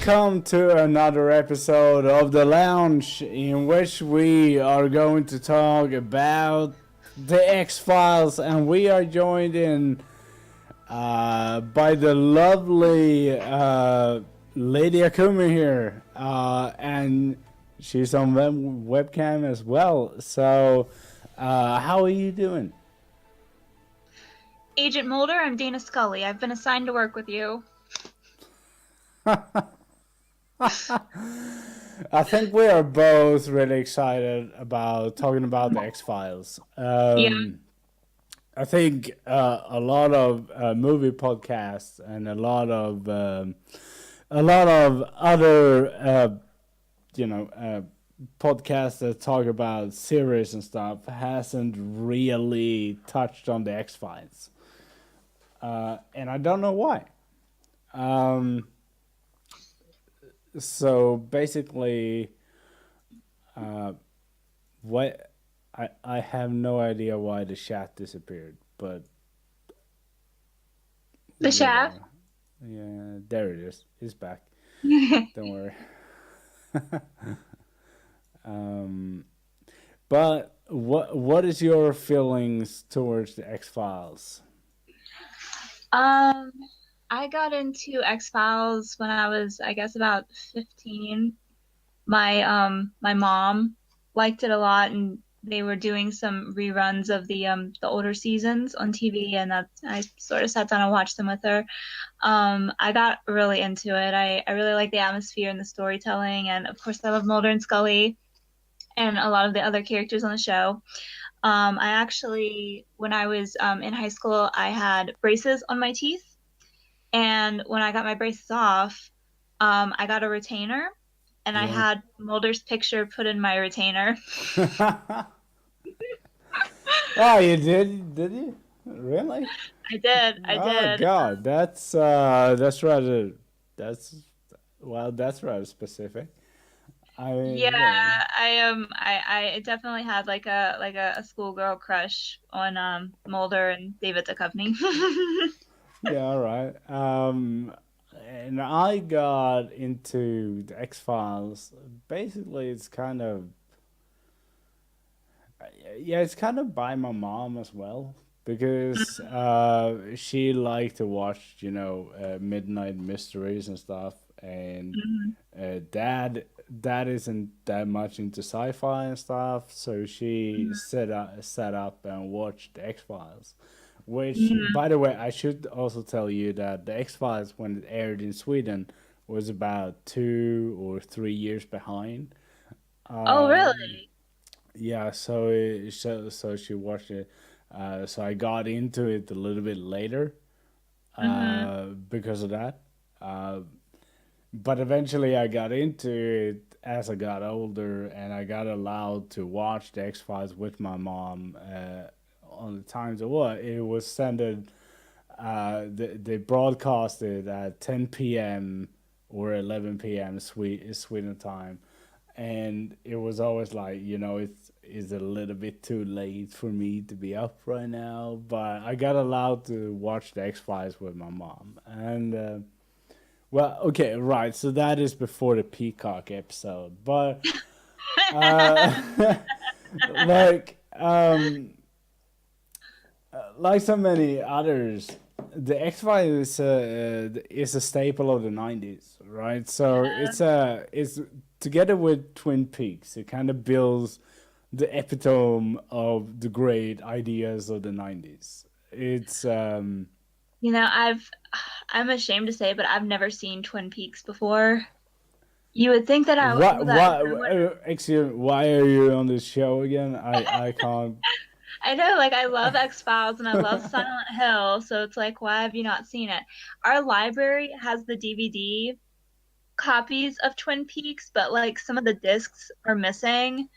welcome to another episode of The Lounge, in which we are going to talk about the X Files, and we are joined in by the lovely LadyAkumu here, and she's on webcam as well. So, how are you doing? Agent Mulder, I'm Dana Scully. I've been assigned to work with you. I think we are both really excited about talking about the X Files. Yeah. I think a lot of movie podcasts and a lot of other podcasts that talk about series and stuff hasn't really touched on the X Files, and I don't know why. So basically, what I have no idea why the chat disappeared, but The Shaft. yeah, there it is. It's back. Don't worry. um, but what is your feelings towards the X Files? Um, I got into X-Files when I was, I guess, about 15. My mom liked it a lot, and they were doing some reruns of the older seasons on TV, and I sort of sat down and watched them with her. I got really into it. I really like the atmosphere and the storytelling, and of course I love Mulder and Scully and a lot of the other characters on the show. I actually, when I was in high school, I had braces on my teeth. And when I got my braces off, I got a retainer, and I Yeah. had Mulder's picture put in my retainer. Oh, you did? Did you? Really? I Oh did. God, that's rather that's that's rather specific. I Yeah, mean, yeah, I definitely had like a schoolgirl crush on Mulder and David Duchovny. yeah, all right. And I got into the X Files. Basically, it's kind of yeah, it's kind of by my mom as well because she liked to watch, midnight mysteries and stuff, and Mhm. dad isn't that much into sci-fi and stuff, so she Mhm. set up and watched the X Files. Which, Mhm. by the way, I should also tell you that the X Files, when it aired in Sweden, was about 2 or 3 years behind. Oh, Um, really? yeah, so she watched it. So I got into it a little bit later Mhm. because of that. Uh, but eventually I got into it as I got older, and I got allowed to watch the X Files with my mom. On the times it was sended. They broadcasted at 10 p.m. or 11 p.m. Sweden time, and it was always like, it's a little bit too late for me to be up right now, but I got allowed to watch the X Files with my mom, and well, okay, right, so that is before the Peacock episode, but uh, like like so many others, the X Files is a staple of the '90s, right? So it's together with Twin Peaks. It kind of builds the epitome of the great ideas of the '90s. It's You know, I'm ashamed to say, but I've never seen Twin Peaks before. You would think that what I would. excuse me, why are you on this show again? I can't. I know, like I love X-Files and I love Silent Hill, so it's like, why have you not seen it? Our library has the DVD copies of Twin Peaks, but like some of the discs are missing.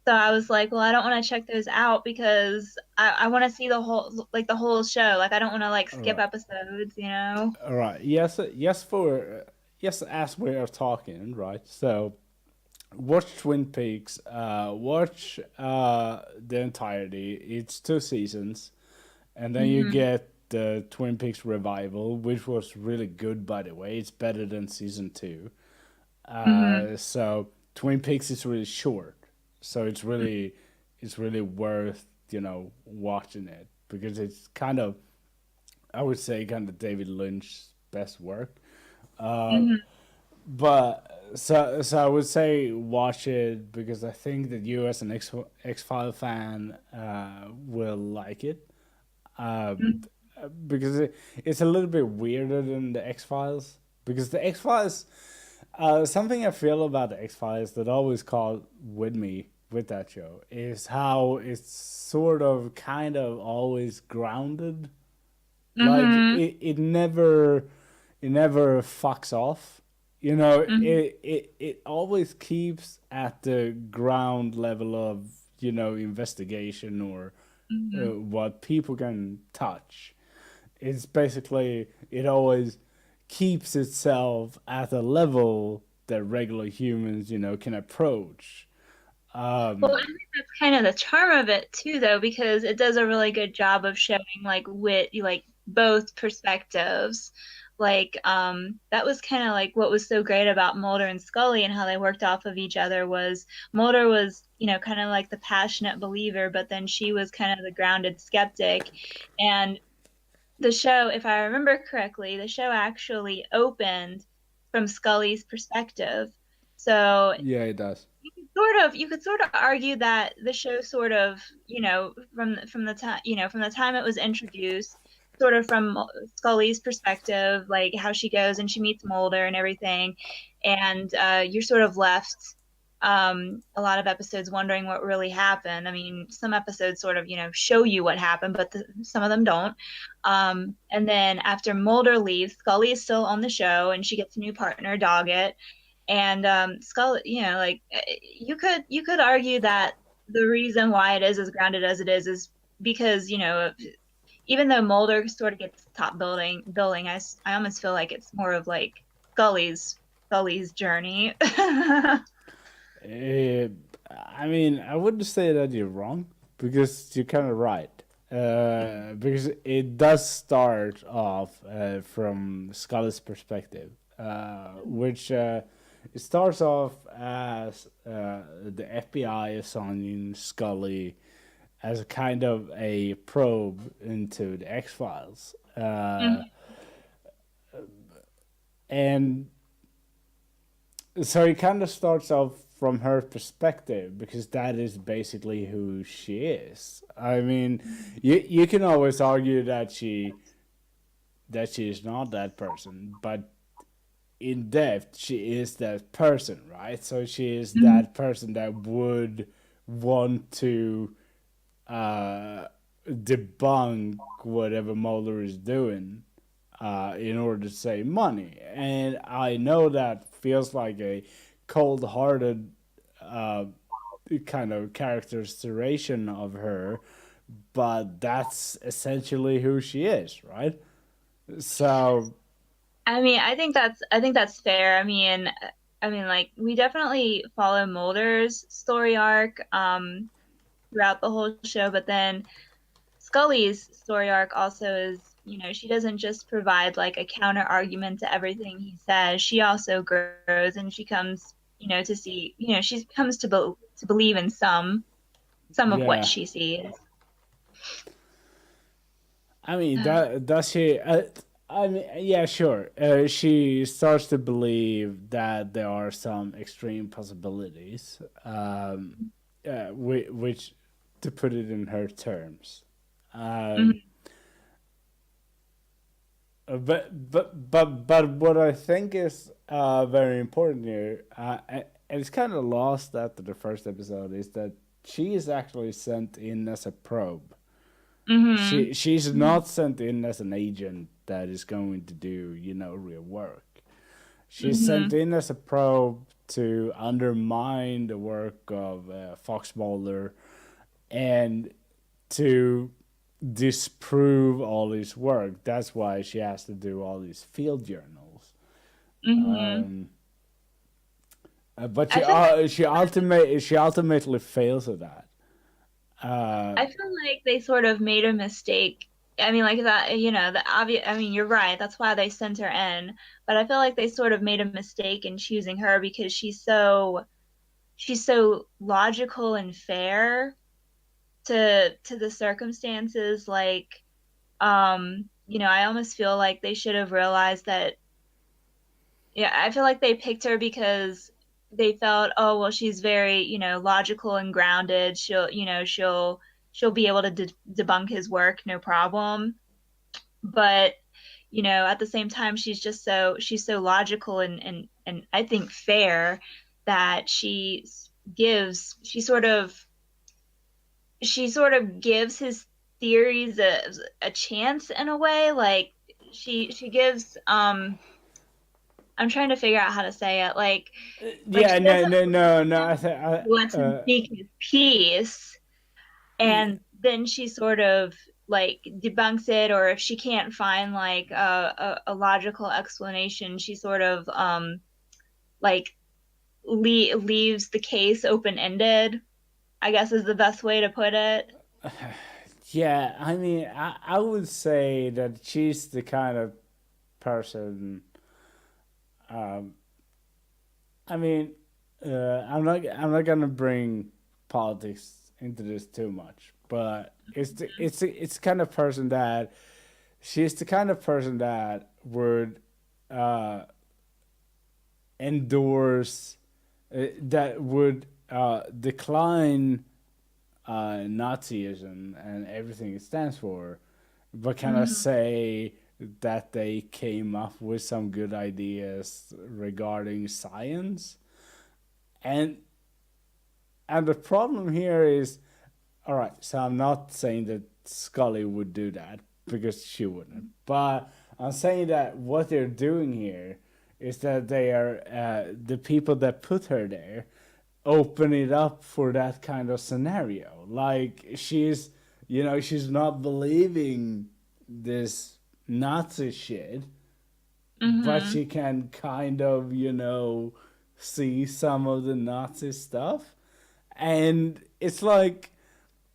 So I was like, well, I don't want to check those out because I want to see the whole show. Like I don't want to like All skip right, episodes, you know? all right. Yes, as we are talking, right? So watch Twin Peaks. Watch the entirety. It's 2 seasons, and then you Hmm. get the Twin Peaks revival, which was really good, by the way. It's better than season 2. Mhm. So Twin Peaks is really short, so it's really worth watching it because it's kind of, I would say, kind of David Lynch's best work. Uh, Mhm. but I would say watch it because I think that you as an X File fan will like it. Uh, Mhm. because it's a little bit weirder than the X Files. Because the X Files, something I feel about the X Files that always caught with me with that show is how it's sort of kind of always grounded. Like Mhm. it never fucks off. Mhm. It always keeps at the ground level of investigation or Mhm. what people can touch. It's basically it always keeps itself at a level that regular humans can approach. Well, I Um, think that's kind of the charm of it too, though, because it does a really good job of showing like both perspectives. Like, that was kind of like what was so great about Mulder and Scully and how they worked off of each other was Mulder was, kind of like the passionate believer, but then she was kind of the grounded skeptic. And the show, if I remember correctly, the show actually opened from Scully's perspective. So yeah, it does. you could sort of argue that the show sort of, from the time, from the time it was introduced, sort of from Scully's perspective, like how she goes and she meets Mulder and everything, and you're sort of left a lot of episodes wondering what really happened. I mean, some episodes sort of, show you what happened, but some of them don't. And then after Mulder leaves, Scully is still on the show and she gets a new partner, Doggett, and Skull, like you could argue that the reason why it is as grounded as it is because even though Mulder sort of gets top building, I almost feel like it's more of like Scully's journey. Eh, I mean, I wouldn't say that you're wrong because you're kind of right. Because it does start off from Scully's perspective, which it starts off as the FBI assigning Scully as a kind of a probe into the X Files, Mhm. and so it kind of starts off from her perspective because that is basically who she is. I mean, you can always argue that she is not that person, but in depth she is that person, right? So she is Mhm. that person that would want to uh, debunk whatever Mulder is doing in order to save money. And I know that feels like a cold hearted uh, kind of characterization of her, but that's essentially who she is, right? So, I think that's fair. I mean, like we definitely follow Mulder's story arc throughout the whole show, but then Scully's story arc also is, she doesn't just provide like a counter argument to everything he says. She also grows and she comes, to see, she comes to believe in some of what yeah. she sees. I mean, that does she. I mean, yeah, sure. She starts to believe that there are some extreme possibilities, which, to put it in her terms, um, Mhm. but what I think is very important here, and it's kind of lost after the first episode, is that she is actually sent in as a probe. Mhm. She's not sent in as an agent that is going to do real work. She's sent Mhm. in as a probe to undermine the work of Fox Mulder and to disprove all his work. That's why she has to do all these field journals. Mhm. Um, but I feel like she ultimately fails at that. Uh, I feel like they sort of made a mistake I mean, like that, the obvious, I mean, you're right. That's why they sent her in. But I feel like they sort of made a mistake in choosing her because she's so logical and fair to the circumstances. Like, I almost feel like they should have realized that. Yeah, I feel like they picked her because they felt, oh, well, she's very, logical and grounded. She'll be able to debunk his work, no problem. But, at the same time, she's so logical and I think fair that gives she sort of gives his theories a chance in a way. Like she gives I'm trying to figure out how to say it. Like Yeah, she no, doesn't no, no, no. let him speak his piece, Yeah, and then she sort of like debunks it, or if she can't find like a logical explanation, she sort of like leaves the case open-ended, I guess is the best way to put it. yeah. I mean, I would say that she's the kind of person. Um, I mean, I'm not gonna bring politics into this too much, but it's the kind of person that she's the kind of person that would uh, endorse that would decline Nazism and everything it stands for, but can I Hmm. say that they came up with some good ideas regarding science? And the problem here is, all right. So I'm not saying that Scully would do that because she wouldn't, but I'm saying that what they're doing here is that they are the people that put her there open it up for that kind of scenario. Like she's not believing this Nazi shit, but Hmm. she can kind of, see some of the Nazi stuff. And it's like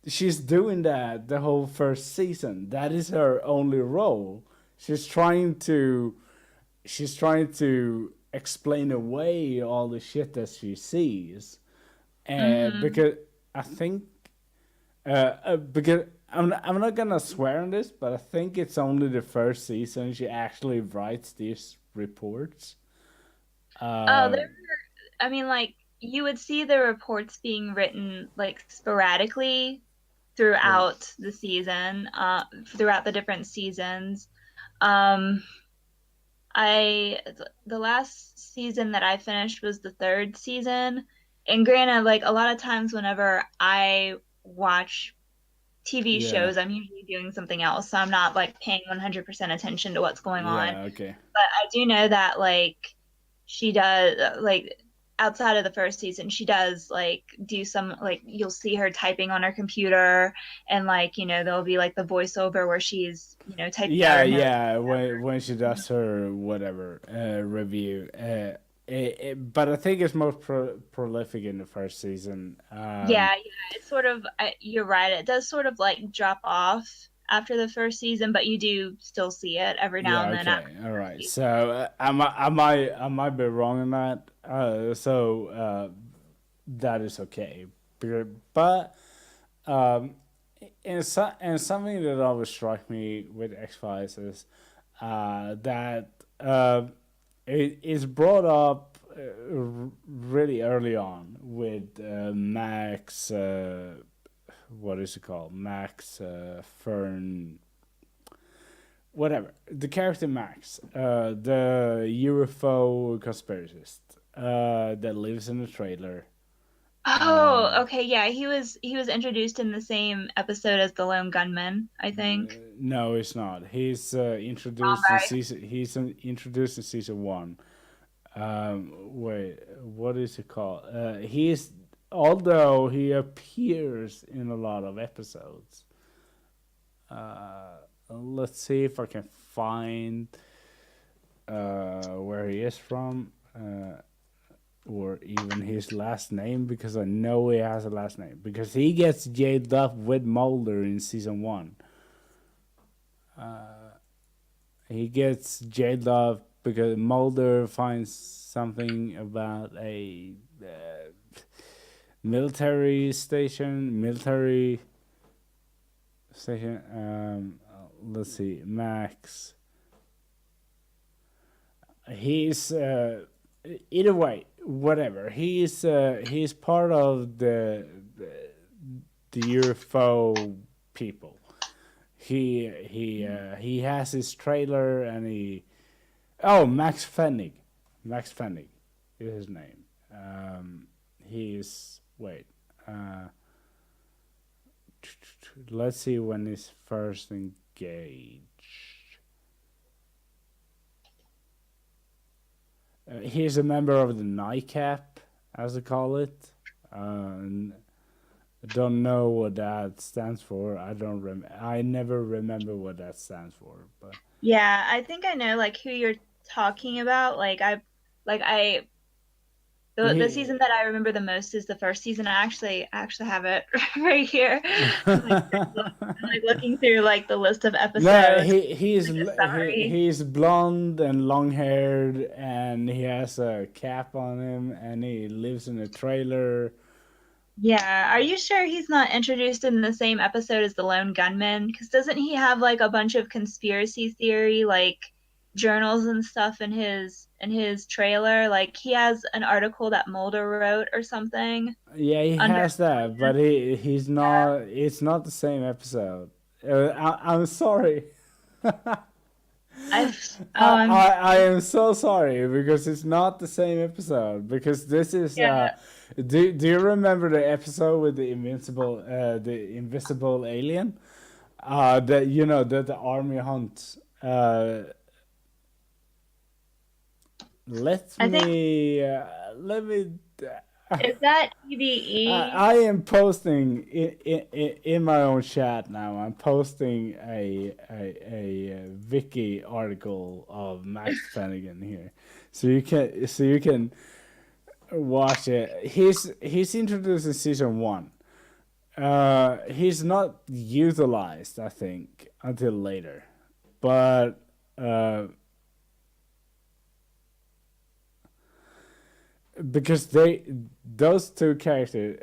she's doing that the whole first season. That is her only role. She's trying to explain away all the shit that she sees. And Hmm. because I think because I'm not gonna swear on this, but I think it's only the first season she actually writes these reports. Oh, Uh, there I mean, like you would see the reports being written like sporadically yeah, throughout the season, throughout the different seasons. Um, the last season that I finished was the third season. And granted, like a lot of times whenever I watch TV yeah, shows, I'm usually doing something else. So I'm not like paying 100% attention to what's going on. yeah. Okay. But I do know that like she does like outside of the first season, she does like do some like you'll see her typing on her computer and like, there'll be like the voiceover where she's, typing out Yeah, her notes. yeah. When she does her whatever review, but I think it's most prolific in the first season. Yeah, it's sort of you're right. It does sort of like drop off after the first season, but you do still see it every now Yeah. and then after Okay. All the first right. season. So I might be wrong on that. So that is okay. But um, and something that always struck me with X Files is that it is brought up really early on with Max. What is it called? Max Fern, whatever. The character Max, the UFO conspiracist that lives in a trailer. Oh, okay, yeah, he was introduced in the same episode as the Lone Gunman, I think. No, it's not. He's Wrong introduced in guy. season. Introduced in season one. Wait, what is it called? He's although he appears in a lot of episodes. Let's see if I can find where he is from, or even his last name, because I know he has a last name because he gets jailed up with Mulder in season one. He gets jailed up because Mulder finds something about a military station. Let's see, Max. He's either way, whatever. He's part of the UFO people. He has his trailer and he. Oh, Max Fennig. Max Fennig is his name. He's wait. Uh, let's see when he's first engaged. He's a member of the NICAP, as they call it. And I don't know what that stands for. I don't I never remember what that stands for. But Yeah, I think I know like who you're talking about. Like I the he. season that I remember the most is the first season. I actually have it right here. I'm like looking through like the list of No, episodes, like a summary. he's blonde and long haired, and he has a cap on him, and he lives in a trailer. Yeah, are you sure he's not introduced in the same episode as the Lone Gunman? Because doesn't he have like a bunch of conspiracy theory like journals and stuff in his trailer? Like he has an article that Mulder wrote or something Yeah, he under. has that, but he's not. It's not the same episode. I'm sorry. I've oh I am so sorry because it's not the same episode. Because this is yeah. do you remember the episode with the invisible alien? That you know that the army hunts. I think Let me. is that EVE? I am posting in my own chat now. I'm posting a wiki article of Max Flanagan here, so you can watch it. He's introduced in season one. He's not utilized, I think, until later, but because those two characters,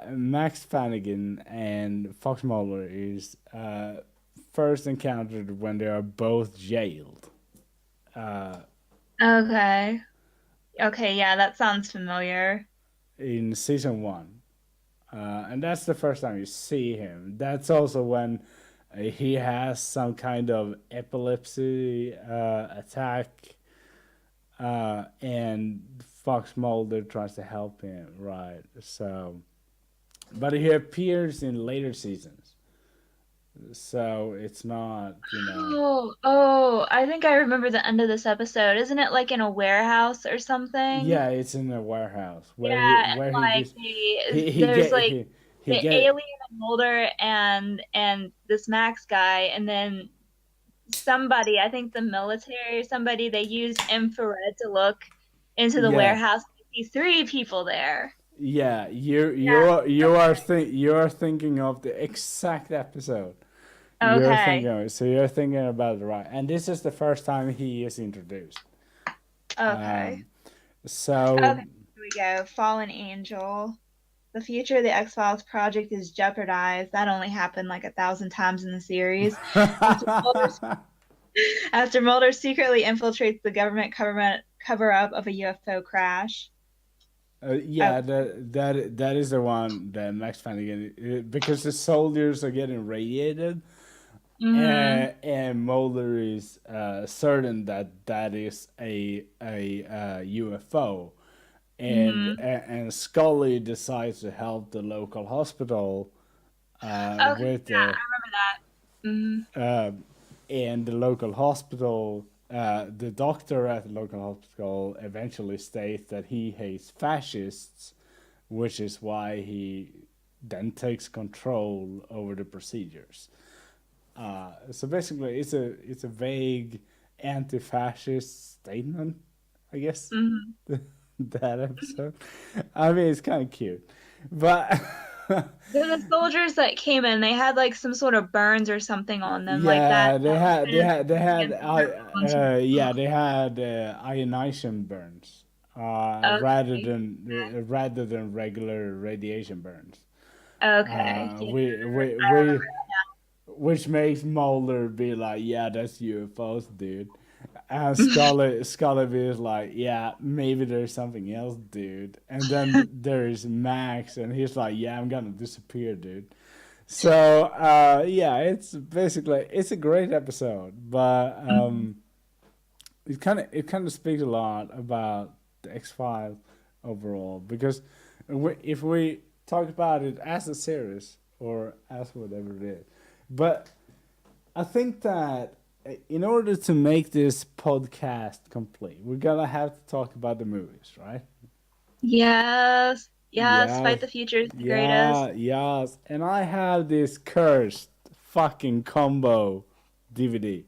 Max Flanagan and Fox Mulder, is first encountered when they are both jailed. Okay. Okay, yeah, that sounds familiar. In season one, and that's the first time you see him. That's also when he has some kind of epilepsy attack, and Fox Mulder tries to help him, right? So, but he appears in later seasons, so it's not, you know. Oh, I think I remember the end of this episode. Isn't it like in a warehouse or something? Yeah, it's in a warehouse Yeah, and where he like just there's like he the get alien and Mulder and this Max guy, and then somebody, I think the military or somebody, they use infrared to look into the yeah. warehouse. You see three people there. Yeah, you are thinking of the exact episode. Yeah. You're thinking Okay. of it, so you're thinking about it right. And this is the first time he is introduced. Okay. Um, Okay. so Here we go. Fallen Angel. The future of the X-Files project is jeopardized. That only happened like 1,000 times in the series. After Mulder, after Mulder secretly infiltrates the government cover-up of a UFO crash. Oh, yeah, that is the one that Max Flanagan because the soldiers are getting radiated, mm-hmm. and Mulder is certain that that is a UFO, Mm-hmm. and Scully decides to help the local hospital Okay, with yeah, the I remember that. Mm-hmm. uh, and the local hospital. The doctor at the local hospital eventually states that he hates fascists, which is why he then takes control over the procedures. So basically, it's a vague anti-fascist statement, I guess. Mm-hmm. That episode. I mean, it's kind of cute, but The soldiers that came in, they had like some sort of burns or something on them, like that. Yeah, they That had they could have had they had against their bones. yeah, they had ionization burns Okay. rather than regular radiation burns. Okay. Uh, Yeah, we we I we remember. which makes Mulder be like, yeah, that's UFOs, dude. And Scully is like, yeah, maybe there's something else, dude. And then there's Max, and he's like, yeah, I'm gonna disappear, dude. So yeah, it's a great episode, but it kind of speaks a lot about the X Files overall because if we talk about it as a series or as whatever it is, but I think that in order to make this podcast complete, we're gonna have to talk about the movies, right? Yes. Yes. Yes, Fight the Future is the greatest. yeah, yes. And I have this cursed fucking combo DVD.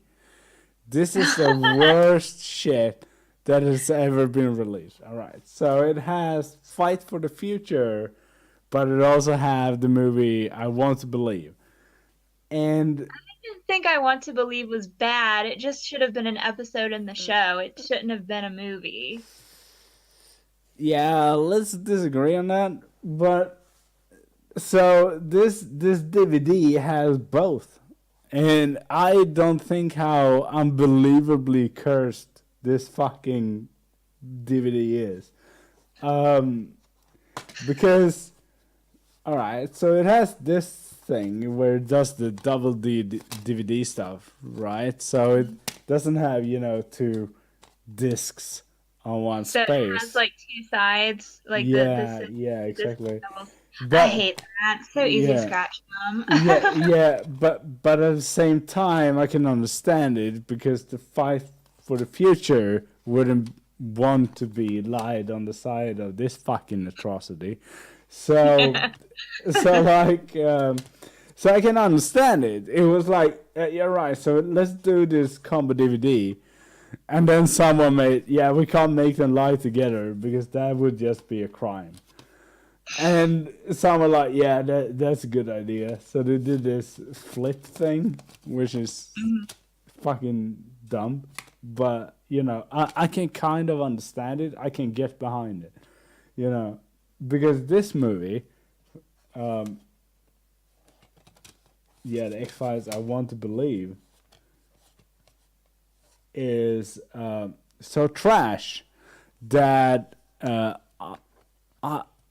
This is the worst shit that has ever been released. All right, so it has Fight for the Future, but it also have the movie I Want to Believe, and Didn't think I Want to Believe was bad. It just should have been an episode in the show. It shouldn't have been a movie. yeah, let's disagree on that. But so this DVD has both, and I don't think how unbelievably cursed this fucking DVD is. Um, because all right, so it has this thing where it does the double DVD stuff, right? So it doesn't have two discs on one So it has space. like two sides, like the Yeah, center yeah, of this exactly. double. I But hate that. It's so easy to yeah, scratch them. yeah, but at the same time, I can understand it because the Fight for the Future wouldn't want to be lied on the side of this fucking atrocity. So, so like, so I can understand it. It was like, yeah, right. So let's do this combo DVD, and then someone made, yeah, we can't make them lie together because that would just be a crime. And some were like, yeah, that's a good idea. So they did this flip thing, which is Mhm. fucking dumb. But, I can kind of understand it. I can get behind it, you know. Because this movie, um, yeah, the X Files I Want to Believe, is so trash that I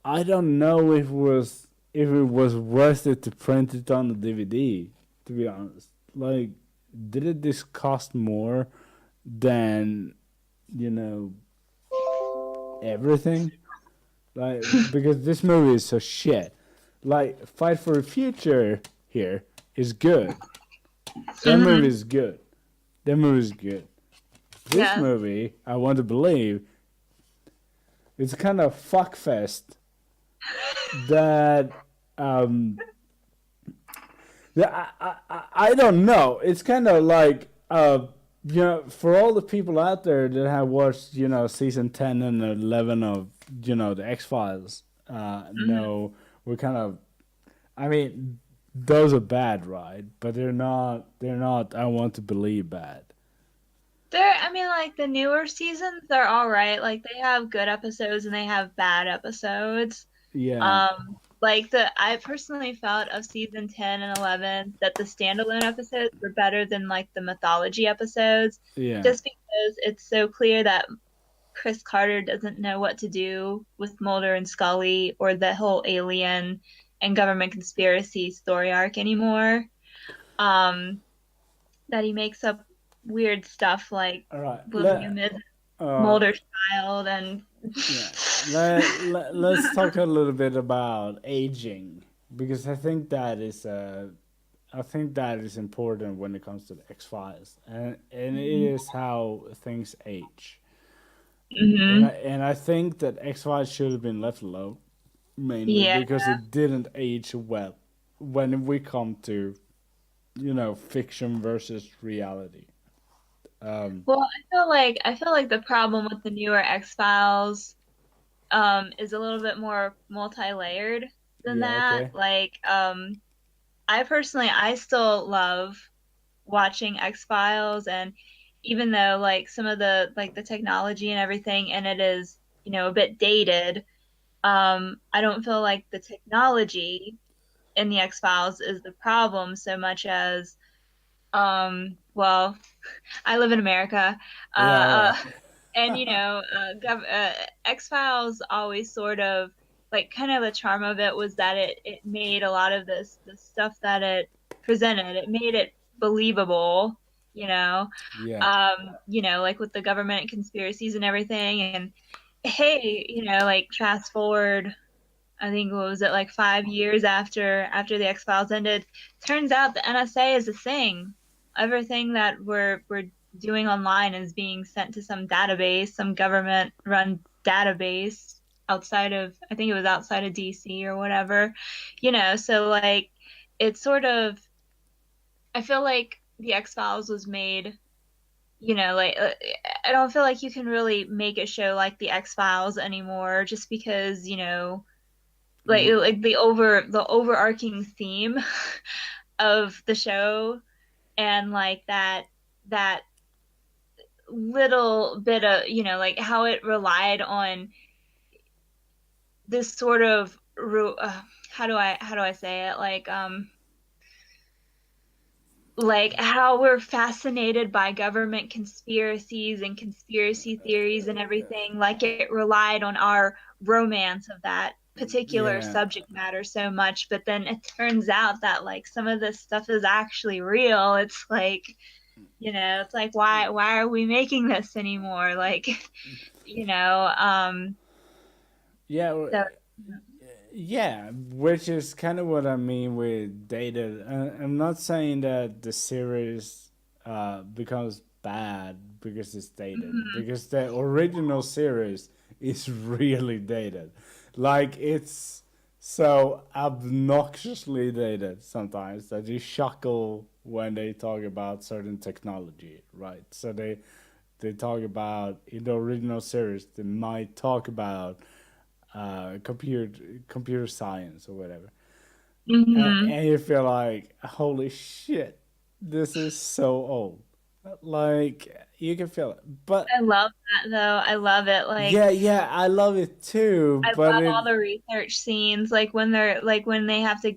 I don't know if it was worth it to print it on the DVD. To be honest, like, did this cost more than you know everything? Like, because this movie is so shit. Like, Fight for the Future here is good. That movie Mhm. is good. That movie is good. This Yes. movie, I Want to Believe, it's kind of fuckfest that yeah, I don't know. It's kind of like for all the people out there that have watched season 10 and 11 of the X Files. Mhm. No, we're kind of. I mean, those are bad, right? But they're not. They're not. I Want to Believe bad. I mean, like the newer seasons, they're all right. Like they have good episodes and they have bad episodes. Yeah, I personally felt of season 10 and 11 that the standalone episodes were better than like the mythology episodes, yeah. just because it's so clear that Chris Carter doesn't know what to do with Mulder and Scully or the whole alien and government conspiracy story arc anymore. Um, that he makes up weird stuff like All right. William is Uh, Mulder's child and Yeah. Let's talk a little bit about aging because I think that is important when it comes to the X Files, and it is how things age. And I, hmm and I think that X Files should have been left alone, mainly yeah. because it didn't age well when we come to fiction versus reality. Um, Well, I feel like the problem with the newer X-Files is a little bit more multi-layered. than Yeah, that. okay. Like, I personally, I still love watching X-Files, and even though like some of the like the technology and everything and it is, a bit dated, I don't feel like the technology in the X-Files is the problem so much as well, I live in America. Yeah, all Uh, right. and X-Files always sort of like kind of the charm of it was that it made a lot of this stuff that it presented. It made it believable, you know. Yeah. Like with the government conspiracies and everything. And hey, like fast forward, I think what was it like 5 years after the X-Files ended, turns out the NSA is a thing. Everything that we're doing online is being sent to some database, some government run database outside of, I think it was outside of DC or whatever. So like it's sort of, I feel like the X-Files was made, like I don't feel like you can really make a show like the X-Files anymore just because, Y- like the overarching theme of the show and like that little bit of, like how it relied on this sort of how do I say it, like how we're fascinated by government conspiracies and conspiracy theories and everything, like it relied on our romance of that particular Yeah. subject matter so much, but then it turns out that like some of this stuff is actually real. It's like, it's like why are we making this anymore? Like, you know, um Yeah, so yeah, which is kind of what I mean with dated. I'm not saying that the series becomes bad because it's dated, mhm, because the original series is really dated. Like, it's so obnoxiously dated sometimes that you chuckle when they talk about certain technology, right? So they talk about, in the original series, they might talk about computer science or whatever, mhm. and you feel like, holy shit, this is so old. Like, you can feel it, but I love that though. I love it. Like yeah, yeah, I love it too. I But love it, all the research scenes, like when they have to,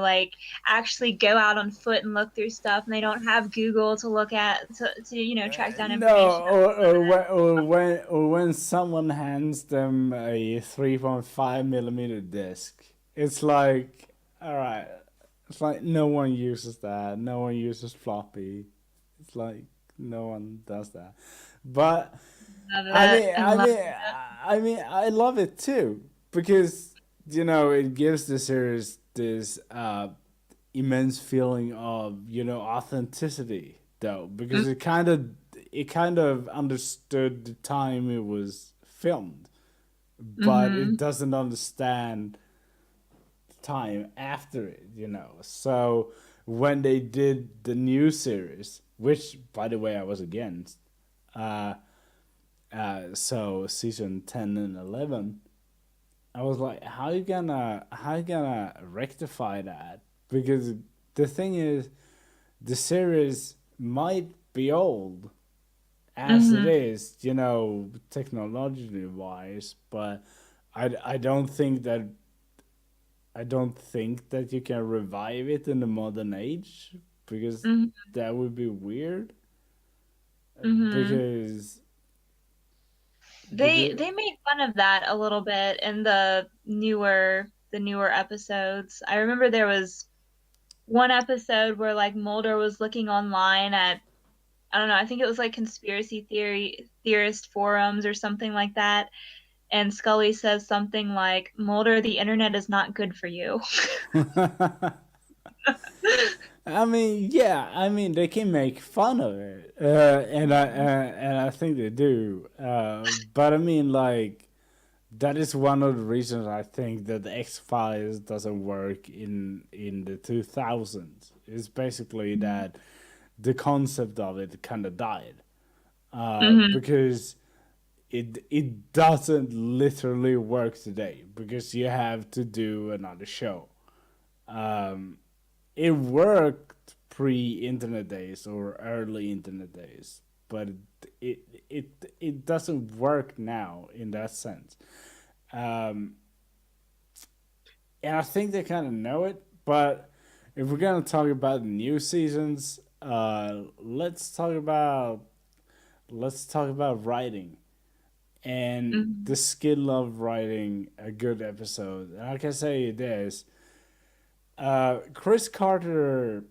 like actually go out on foot and look through stuff, and they don't have Google to look at to track down no, information. or when someone hands them a 3.5 millimeter disc, it's like, all right, it's like no one uses that. No one uses floppy. It's like no one does that. But Love I it. mean, I I love mean, it. I love it too because it gives the series this immense feeling of authenticity, though, because it kind of understood the time it was filmed, but it Mm-hmm. doesn't understand time after it. So when they did the new series, which by the way I was against, uh, so season 10 and 11, I was like, how you gonna rectify that? Because the thing is, the series might be old as it Mm-hmm. is, technologically wise, but I don't think that you can revive it in the modern age, because Mm-hmm. that would be weird. Mm-hmm. Because They made fun of that a little bit in the newer episodes. I remember there was one episode where like Mulder was looking online at, I don't know, I think it was like conspiracy theorist forums or something like that. And Scully says something like, Mulder, the internet is not good for you. I mean, yeah, I mean they can make fun of it, and I think they do. But I mean, like, that is one of the reasons I think that the X Files doesn't work in the 2000s. It's basically that the concept of it kind of died, Hmm. because it doesn't literally work today because you have to do another show. Um, it worked pre-internet days or early internet days, but it doesn't work now in that sense. Um, and I think they kind of know it. But if we're gonna talk about the new seasons, let's talk about writing and the Mhm. skill of writing a good episode. And I can say this: Chris Carter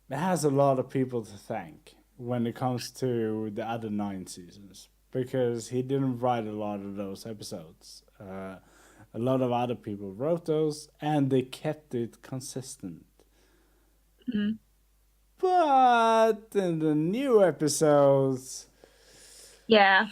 has a lot of people to thank when it comes to the other 9 seasons because he didn't write a lot of those episodes. A lot of other people wrote those, and they kept it consistent. Mhm. But in the new episodes, Yeah.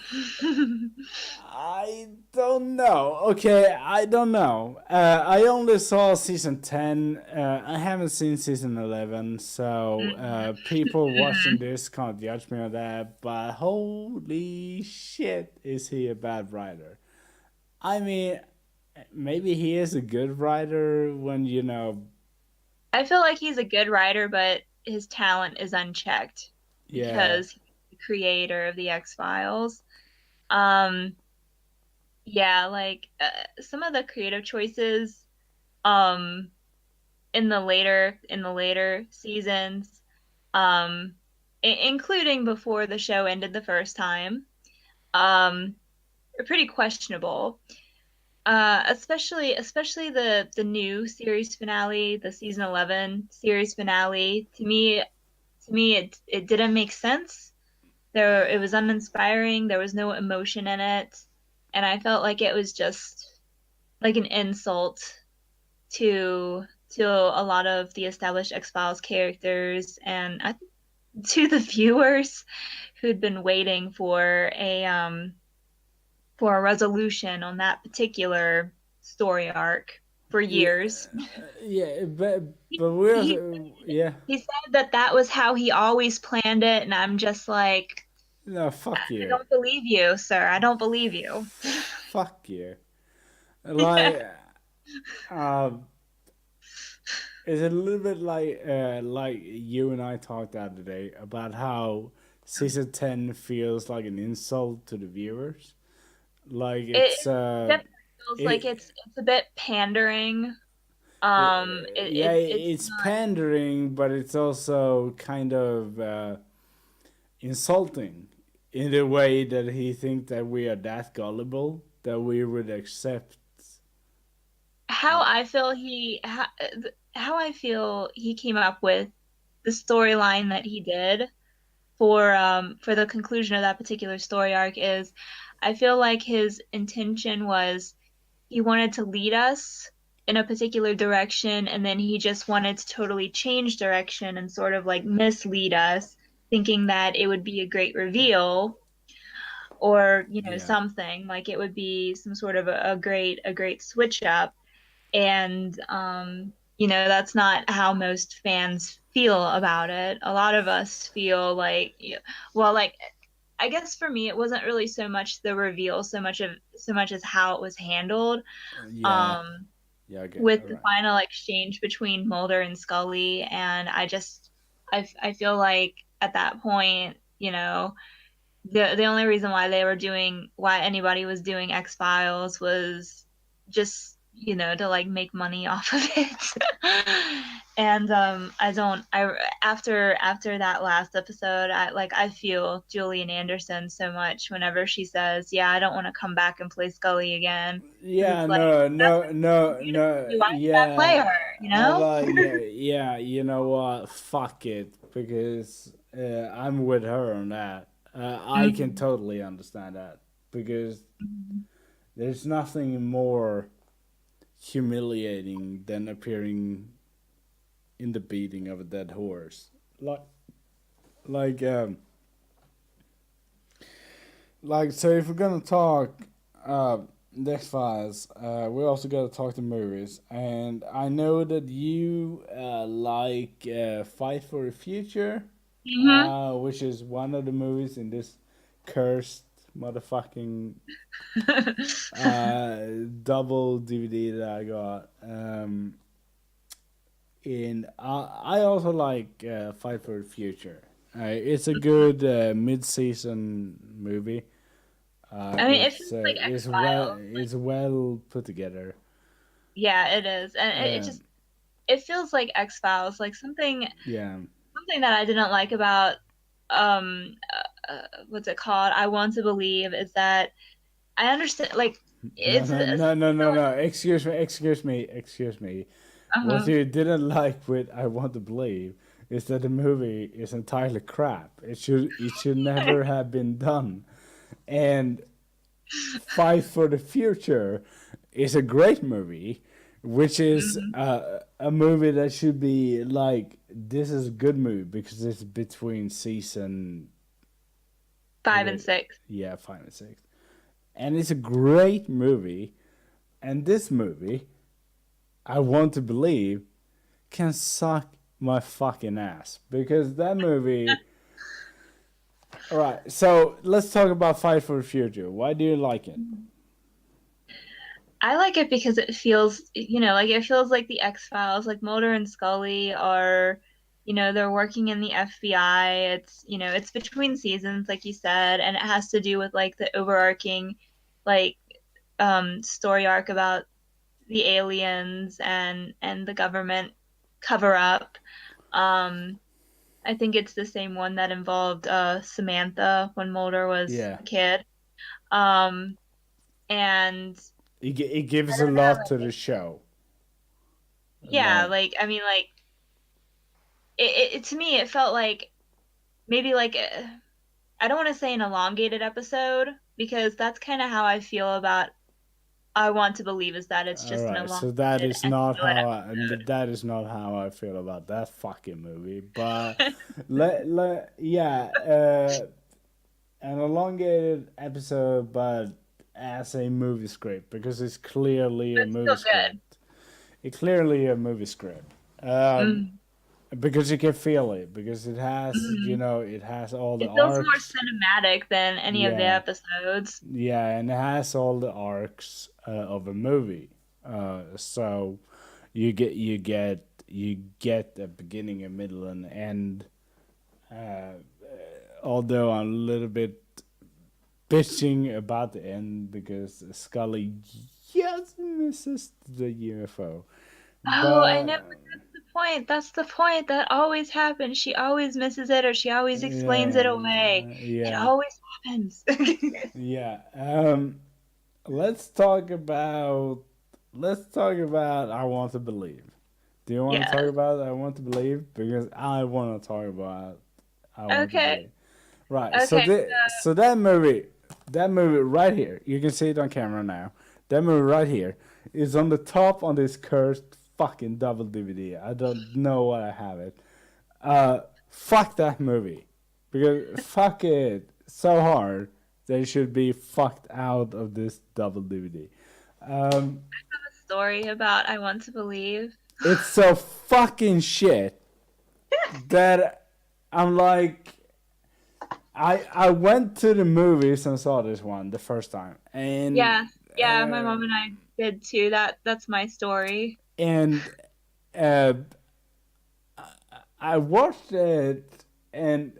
I don't know. Okay, I don't know. I only saw season 10. I haven't seen season 11, so Mhm. people watching Mhm. this can't judge me on that. But holy shit, is he a bad writer? I mean, maybe he is a good writer when, I feel like he's a good writer, but his talent is unchecked yeah, because he's the creator of the X-Files. Um, yeah, like some of the creative choices um in the later seasons, um including before the show ended the first time, um are pretty questionable. Especially the new series finale, the season 11 series finale. To me it didn't make sense. It was uninspiring. There was no emotion in it, and I felt like it was just like an insult to a lot of the established X-Files characters and to the viewers who'd been waiting for a resolution on that particular story arc for yeah, years. yeah. He, But we he also, yeah. he said that that was how he always planned it, and I'm just like, No, I fuck you, don't believe you, sir. I don't believe you. fuck you. Like, um, it's a little bit like you and I talked the other day about how season 10 feels like an insult to the viewers. Like It it's definitely feels like it, it's a bit pandering. yeah, It's it's not. pandering, but it's also kind of insulting in the way that he thinks that we are that gullible that we would accept. How Uh, I feel how I feel he came up with the storyline that he did for the conclusion of that particular story arc is I feel like his intention was he wanted to lead us in a particular direction, and then he just wanted to totally change direction and sort of like mislead us, thinking that it would be a great reveal or, yeah, something like it would be some sort of a great switch up. And that's not how most fans feel about it. A lot of us feel like, well, like I guess for me, it wasn't really so much the reveal, so much as how it was handled. yeah, Um, yeah. Okay, with all the right. final exchange between Mulder and Scully, and I feel like at that point, the only reason why anybody was doing X-Files was just, to like make money off of it. And I don't I after that last episode, I feel Julian Anderson so much whenever she says, "Yeah, I don't want to come back and play Scully again." Because Yeah, it's like no, that's no, no, beautiful to no. me. Why did I play Yeah, her? yeah, yeah. You know what? Fuck it, because I'm with her on that. I can Mhm. totally understand that because Mhm. there's nothing more humiliating than appearing in the beating of a dead horse. Like, like, um, so if we're gonna talk uh, X Files, we also gotta talk the movies. And I know that you like Fight for the Future, Mhm. which is one of the movies in this cursed motherfucking double DVD that I got. In I also like Fight for the Future. It's a good mid-season movie. I mean, it feels like X-Files. It's well put together. Yeah, it is. And it Uh, just it feels like X-Files, like yeah, something that I didn't like about what's it called? I Want to Believe is that I understand like no, it's no, a no, no, no, story. no. Excuse me. What Uh-huh. you didn't like with I Want to Believe is that the movie is entirely crap. It should never have been done. And Fight for the Future is a great movie, which is Mhm. a movie that should be like this is a good movie because it's between season Five what and is six. yeah 5 and 6, and it's a great movie. And this movie, I Want to Believe, can suck my fucking ass because that movie. All right, so let's talk about Fight for the Future. Why do you like it? I like it because it feels, like it feels like the X-Files, like Mulder and Scully are, they're working in the FBI. It's between seasons, like you said, and it has to do with like the overarching, like, story arc about the aliens and the government cover up. Um, I think it's the same one that involved Samantha when Mulder was Yeah, a kid. Um, and it I gives a don't know, lot to the like, show. yeah, Like, like I mean, like to me, it felt like maybe like I don't want to say an elongated episode because that's kind of how I feel about I Want to Believe is that it's all just an right, so elongated episode. that is not how I feel about that fucking movie. But yeah, an elongated episode, but as a movie script because it's clearly a It's movie still good. script. It's clearly a movie script. Um, Mm, because you can feel it because it has mm. it has all the It feels more arcs. cinematic than any of the Yeah, episodes. yeah, and it has all the arcs of a movie. So you get a beginning, a middle, and end. Uh, Although I'm a little bit bitching about the end because Scully just misses the UFO, Oh, I know, but but that's the point. That's the point. That always happens. She always misses it or she always explains it yeah, away. It yeah, always happens. yeah. Let's talk about I Want to Believe. Do you want to talk Yes. about I Want to Believe? Because I want to talk about I Want to Okay. Believe. Right. Okay. So that movie right here, you can see it on camera now. That movie right here is on the top on this cursed fucking double DVD. I don't know what I have it. Fuck that movie because fuck it so hard that it should be fucked out of this double DVD. Um, Story about I Want to Believe. it's so fucking shit that I'm like, I went to the movies and saw this one the first time, Yeah. Yeah, my uh, mom and I did too. That's my story. and uh, I watched it, and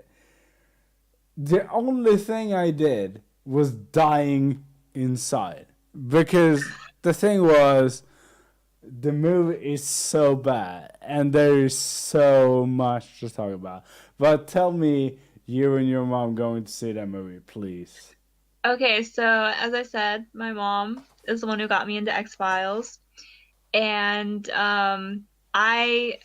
the only thing I did was dying inside because the thing was the movie is so bad and there is so much to talk about. But tell me, you and your mom going to see that movie, please. Okay, so as I said, my mom is the one who got me into X-Files. And I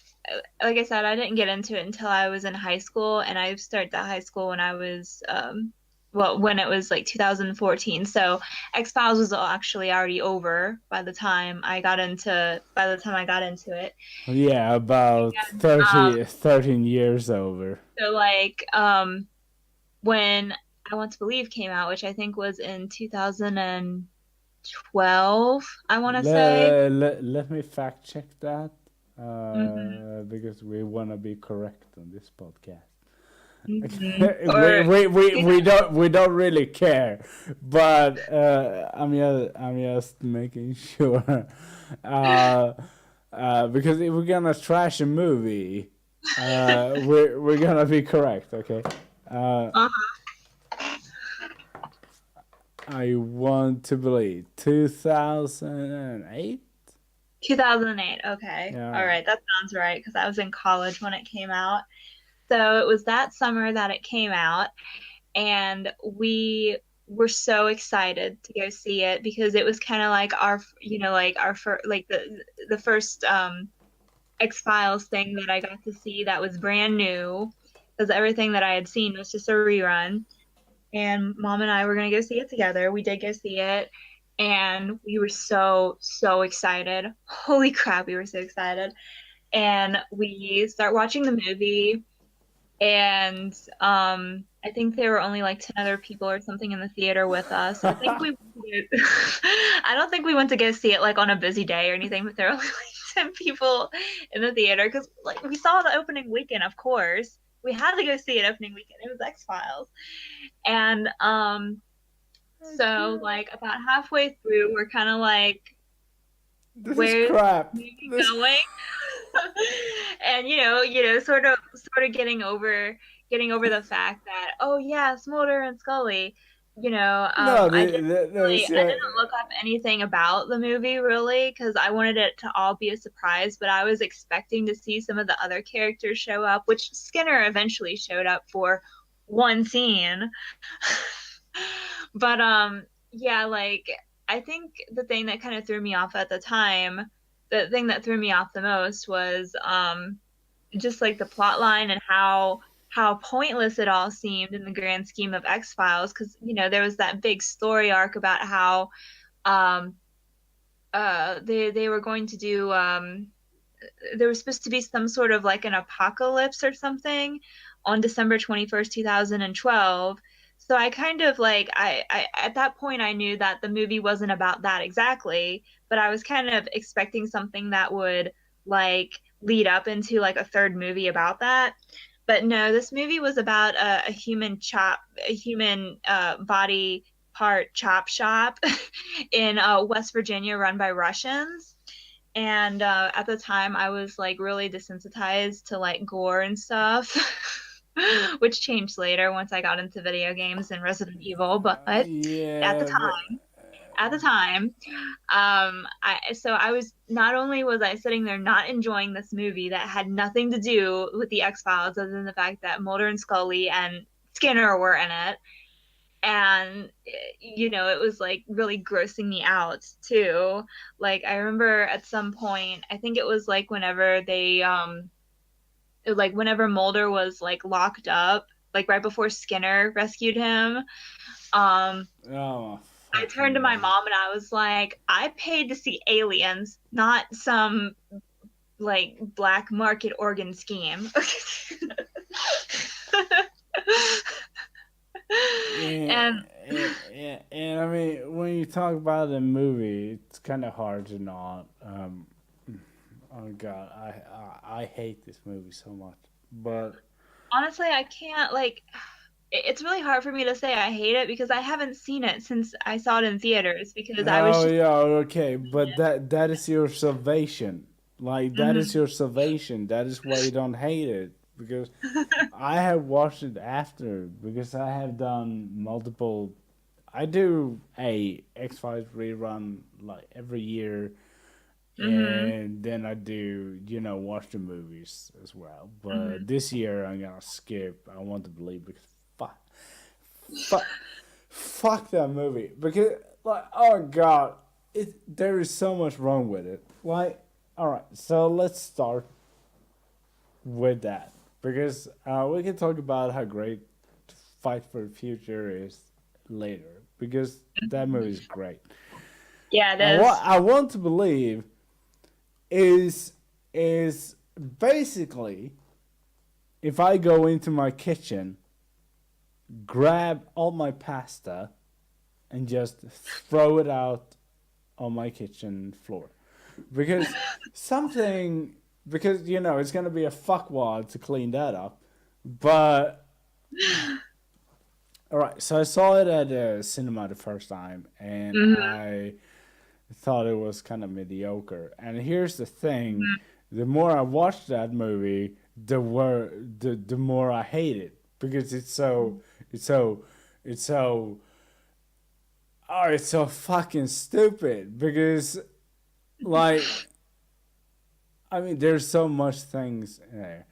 like I said, I didn't get into it until I was in high school, and I started that high school when I was well, when it was like 2014. So X-Files was actually already over by the time I got into it. Yeah, about And 13 years over. so like when I Want to Believe came out, which I think was in 2012, I want to say. Let me fact check that Hmm. because we want to be correct on this podcast. Or We don't really care, but I'm just making sure, uh, because if we're gonna trash a movie, we're gonna be correct, okay? Uh, uh-huh. I want to believe 2008. 2008. Okay. All Yeah. right. That sounds right because I was in college when it came out. So it was that summer that it came out, and we were so excited to go see it because it was kind of like like our like the first X-Files thing that I got to see that was brand new because everything that I had seen was just a rerun. And mom and I were gonna go see it together. We did go see it, and we were so excited. Holy crap, we were so excited. And we start watching the movie, and I think there were only like 10 other people or something in the theater with us. I think we I don't think we went to go see it like on a busy day or anything, but there were only like 10 people in the theater because like we saw the opening weekend, of course. We had to go see it opening weekend. It was X-Files. And so like about halfway through, we're kind of like, This is where's crap. the movie This going? And sort of getting over the fact that, oh yes, Mulder and Scully. no, I didn't this I didn't look up anything about the movie really because I wanted it to all be a surprise, but I was expecting to see some of the other characters show up, which Skinner eventually showed up for one scene. But yeah, like I think the thing that kind of threw me off at the time, the thing that threw me off the most was just like the plot line and how pointless it all seemed in the grand scheme of X-Files because there was that big story arc about how um they were going to do there was supposed to be some sort of like an apocalypse or something on December 21st, 2012. So I kind of like I at that point I knew that the movie wasn't about that exactly, but I was kind of expecting something that would like lead up into like a third movie about that. But no, this movie was about a human body part chop shop in West Virginia run by Russians. And at the time, I was like really desensitized to like gore and stuff, which changed later once I got into video games and Resident Evil. But at the yeah, time, but at the time, I was not only was I sitting there not enjoying this movie that had nothing to do with the X-Files other than the fact that Mulder and Scully and Skinner were in it, and it was like really grossing me out too. Like I remember at some point, I think it was like whenever Mulder was like locked up, like right before Skinner rescued him. oh I turned to fucking my god. mom and I was like, I paid to see aliens, not some like black market organ scheme. Yeah, And and I mean, when you talk about the movie, it's kind of hard to not. Oh god, I hate this movie so much. But honestly, I can't like it's really hard for me to say I hate it because I haven't seen it since I saw it in theaters because I was oh just yeah, okay, but that is your salvation. Like that is mhm. your salvation. That is why you don't hate it because I have watched it after because I have done multiple. I do a X Files rerun like every year, Mhm. and then I do watch the movies as well. But Mhm. this year I'm gonna skip. I want to believe because fuck, fuck that movie because like oh god, there is so much wrong with it. Like all right, so let's start with that because we can talk about how great Fight for the Future is later because that movie is great. Yeah, it And what is. I want to believe is is basically if I go into my kitchen, grab all my pasta, and just throw it out on my kitchen floor because something because it's gonna be a fuckwad to clean that up, but All right, so I saw it at the cinema the first time, and Hmm. I thought it was kind of mediocre. And here's the thing: the more I watched that movie, the more I hate it because it's so it's so it's so fucking stupid. Because like I mean, there's so much things in there.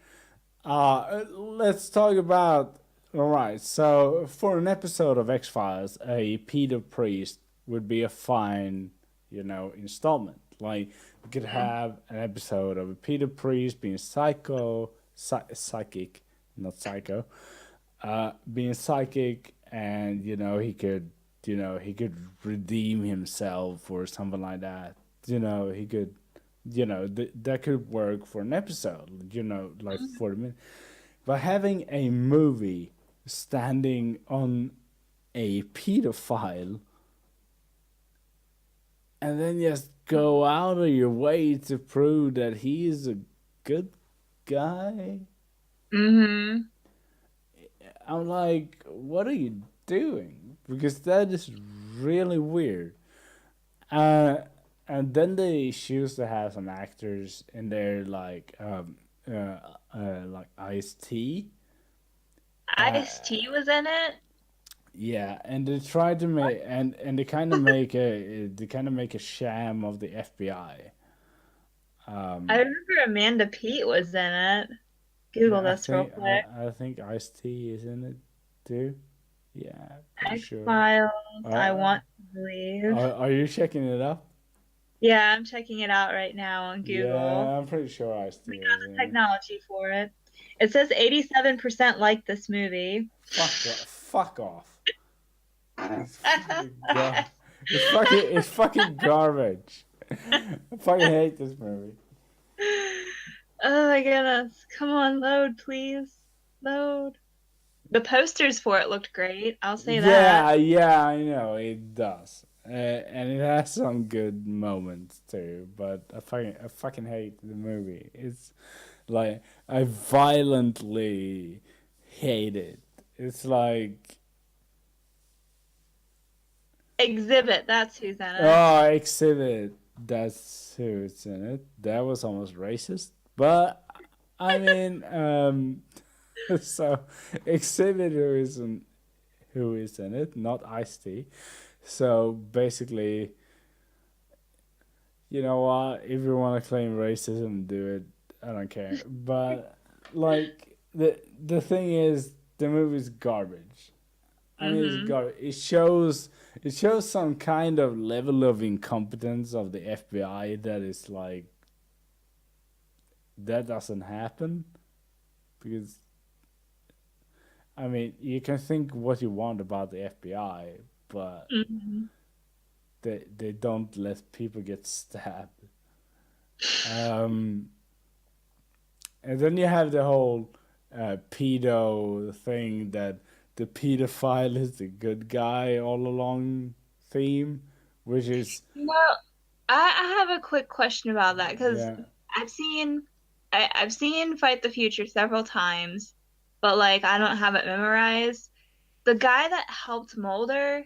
Let's talk about. All right, so for an episode of X Files, a Peter Priest would be a fine, installment. Like we could have an episode of a Peter Priest being psychic, not psycho, being psychic, and he could redeem himself or something like that. He could, that could work for an episode. Like 40 minutes. But having a movie standing on a pedophile and then just go out of your way to prove that he is a good guy, Hmm. I'm like, what are you doing? Because that is really weird. Uh, and then they choose to have some actors in there like Ice T. Ice-T was in it. Yeah, and they try to make and they kind of make a sham of the FBI. I Um, remember Amanda Peet was in it. Google yeah, I this real think quick. I think Ice T is in it too. Yeah, pretty sure. X-Files, I Uh, want to believe. are you checking it up? Yeah, I'm checking it out right now on Google. Yeah, I'm pretty sure Ice T We was got the in it. technology for it. It says 87% like this movie. Fuck off. It's fucking it's fucking garbage. I fucking hate this movie. Oh my goodness. Come on, load, please. Load. The posters for it looked great. I'll say that. Yeah, yeah, I know it does, and it has some good moments too. But I fucking hate the movie. It's like I violently hate it. It's like, Exhibit, that's who's in it. oh, Exhibit. That's who it's in it. That was almost racist, but I mean, so Exhibit who is in it, not Ice T. So basically, you know what? If you want to claim racism, do it. I don't care. But like the thing is, the movie's garbage. I mean, it's Mm-hmm. garbage. It shows some kind of level of incompetence of the FBI that is like that doesn't happen because I mean you can think what you want about the FBI, but Mm-hmm. they don't let people get stabbed. Um, And then you have the whole pedo thing that the pedophile is the good guy all along theme, which is Well, I have a quick question about that because yeah. I've seen I've seen Fight the Future several times, but like I don't have it memorized. The guy that helped Mulder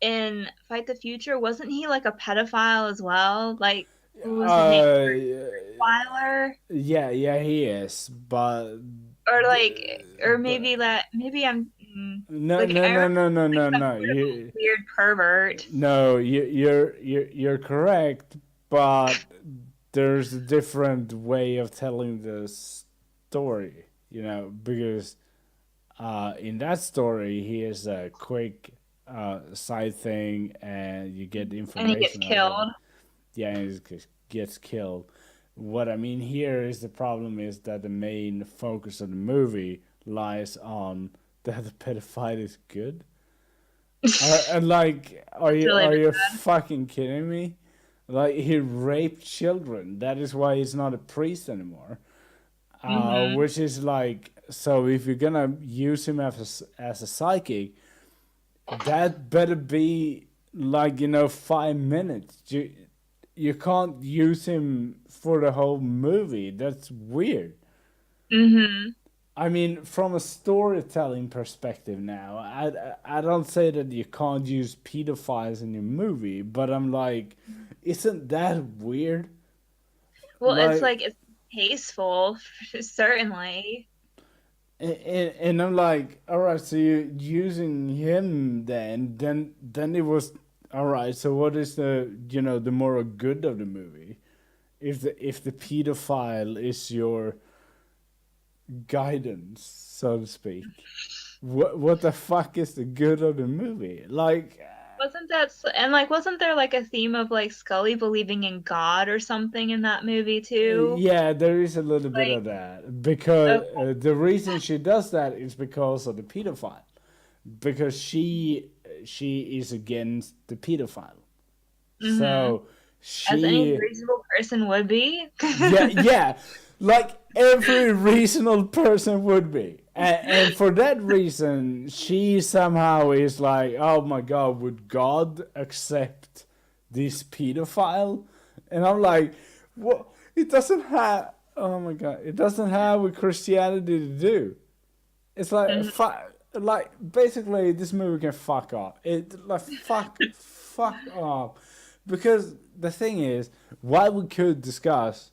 in Fight the Future, wasn't he like a pedophile as well? Like what was his name? Uh, Weiler? yeah, yeah, he is, but Or like or maybe but that maybe I'm no, like no, I no, remember no, no, like no, some no. sort of You weird pervert. no, you're correct, but there's a different way of telling the story, because in that story, he is a quick side thing, and you get And he gets information out of it. killed. Yeah, and he gets killed. What I mean here is the problem is that the main focus of the movie lies on that the pedophile is good. And like, are It's you really are you bad. fucking kidding me? Like he raped children. That is why he's not a priest anymore. Mm-hmm. Which is like, so if you're gonna use him as a psychic, that better be like 5 minutes. You can't use him for the whole movie. That's weird. Mm-hmm. I mean, from a storytelling perspective now, I don't say that you can't use pedophiles in your movie, but I'm like, isn't that weird? Well, it's Like, like it's tasteful, certainly. and I'm like, all right, so you're using him then it was all right. So what is the the moral good of the movie? If the pedophile is your guidance, so to speak, what the fuck is the good of the movie? Like, And like wasn't there like a theme of like Scully believing in God or something in that movie too? yeah, there is a little bit Like of that because uh, the reason she does that is because of the pedophile, because she is against the pedophile. hmm So as any she, reasonable person would be. yeah, yeah, like every reasonable person would be. And for that reason, she somehow is like, oh my God, would God accept this pedophile? And I'm like, what? It doesn't have, oh my God, it doesn't have with Christianity to do. It's like, Mhm. like basically this movie can fuck off. It like fuck off. Because the thing is, while we could discuss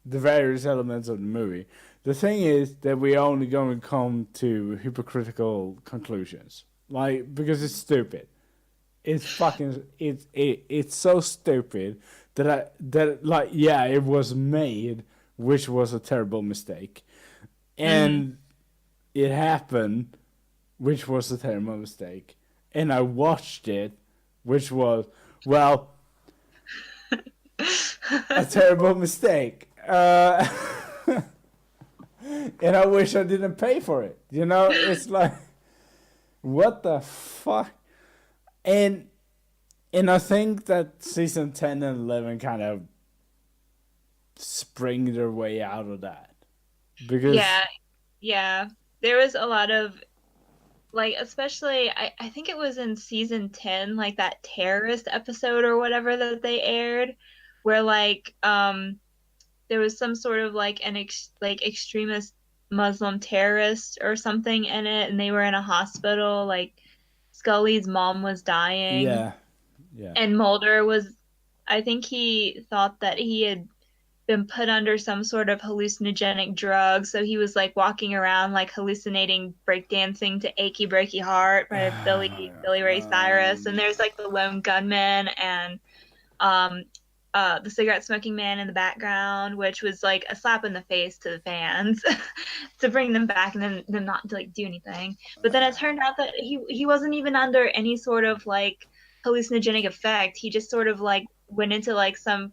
the various elements of the movie, the thing is that we're only going to come to hypocritical conclusions. Like, because it's stupid. It's fucking it's so stupid that like, yeah, it was made, which was a terrible mistake. Mhm. And it happened, which was a terrible mistake. And I watched it, which was, well, a terrible mistake. And I wish I didn't pay for it. It's like, what the fuck? And and I think that season 10 and 11 kind of spring their way out of that. Because, Yeah, yeah. There was a lot of like especially I think it was in season 10 like that terrorist episode or whatever that they aired where like there was some sort of like like extremist Muslim terrorist or something in it and they were in a hospital like Scully's mom was dying yeah, yeah. and Mulder was I think he thought that he had been put under some sort of hallucinogenic drug. So he was like walking around like hallucinating breakdancing to Achy Breaky Heart by Billy Ray Cyrus. And there's like the lone gunman and um the cigarette smoking man in the background, which was like a slap in the face to the fans to bring them back and then them not to like do anything. But then it turned out that he wasn't even under any sort of like hallucinogenic effect. He just sort of like went into like some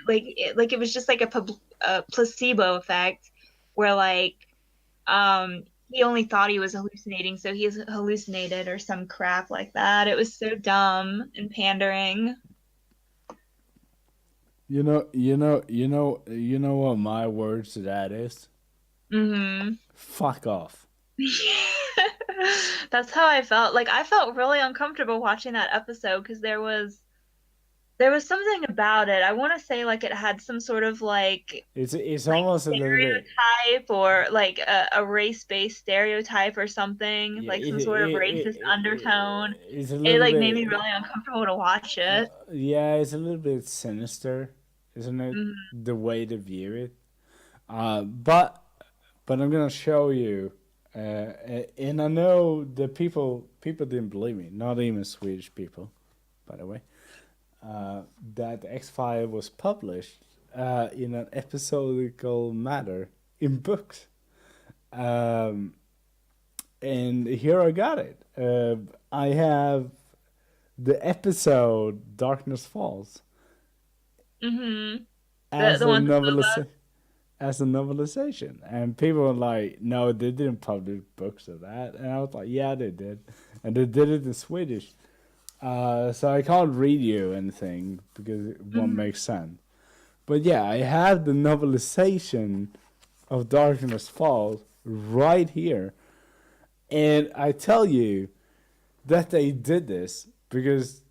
like it was just like a placebo effect where like he only thought he was hallucinating, so he hallucinated or some crap like that. It was so dumb and pandering. You know what my words to that is? Hmm. Fuck off. That's how I felt. Like I felt really uncomfortable watching that episode because there was something about it. I want to say like it had some sort of It's like almost a little bit. stereotype or like a race-based stereotype or something, Yeah, like some sort of racist undertone. it's a It little like made me bit. really uncomfortable to watch it. Yeah, it's a little bit sinister, isn't it? Mhm. The way to view it. But I'm gonna show you. And I know the people didn't believe me. Not even Swedish people, by the way. That X-File was published in an episodical matter in books. Um, and here I got it. I have the episode Darkness Falls Mhm. as The a one with Boba. novelization, and people were like, "No, they didn't publish books of that," and I was like, "Yeah, they did, and they did it in Swedish." So I can't read you anything because it won't Mhm. make sense. But yeah, I have the novelization of Darkness Falls right here, and I tell you that they did this because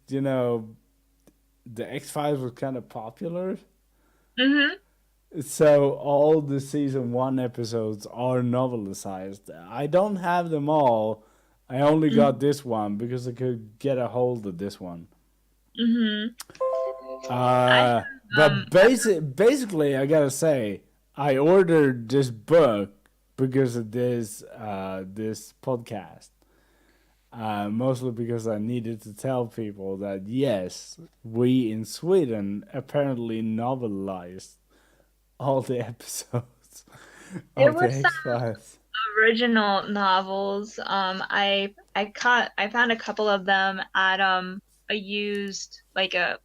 the X Files was kind of popular, Mhm. So all the season one episodes are novelized. I don't have them all. I only Mm-hmm. got this one because I could get a hold of this one. Mm-hmm. I But basically, I gotta say, I ordered this book because of this podcast. Mostly because I needed to tell people that yes, we in Sweden apparently novelized all the episodes there of were the some X Files. original novels. I found a couple of them at a used like a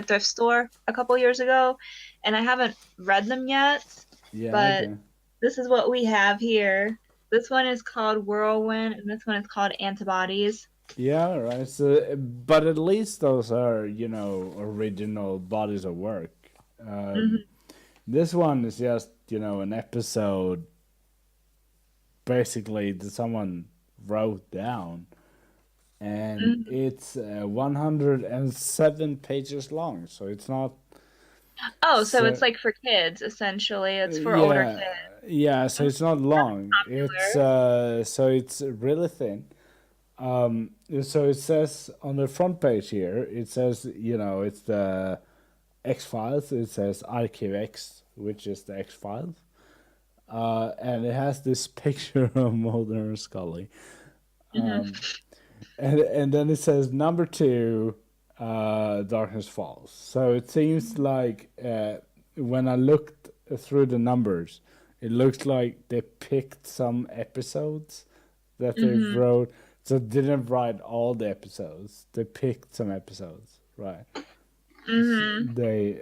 thrift store a couple years ago, and I haven't read them yet, Yeah, but okay. this is what we have here. This one is called Whirlwind, and this one is called Antibodies. Yeah, right. So, but at least those are, original bodies of work. Um, Hmm. this one is just, an episode basically that someone wrote down, and Hmm. it's 107 pages long. So it's not Oh, so it's so. like for kids, essentially. It's for older Yeah, kids. yeah. So Mhm. it's not long. It's Popular. so it's really thin. So it says on the front page here, it says, it's the X Files. It says Archive X, which is the X Files. And it has this picture of Mulder and Scully. Hmm. And then it says number two, Darkness Falls. So it seems like when I looked through the numbers, it looks like they picked some episodes that they Hmm. wrote. So they didn't write all the episodes. They picked some episodes, right? So Hmm. they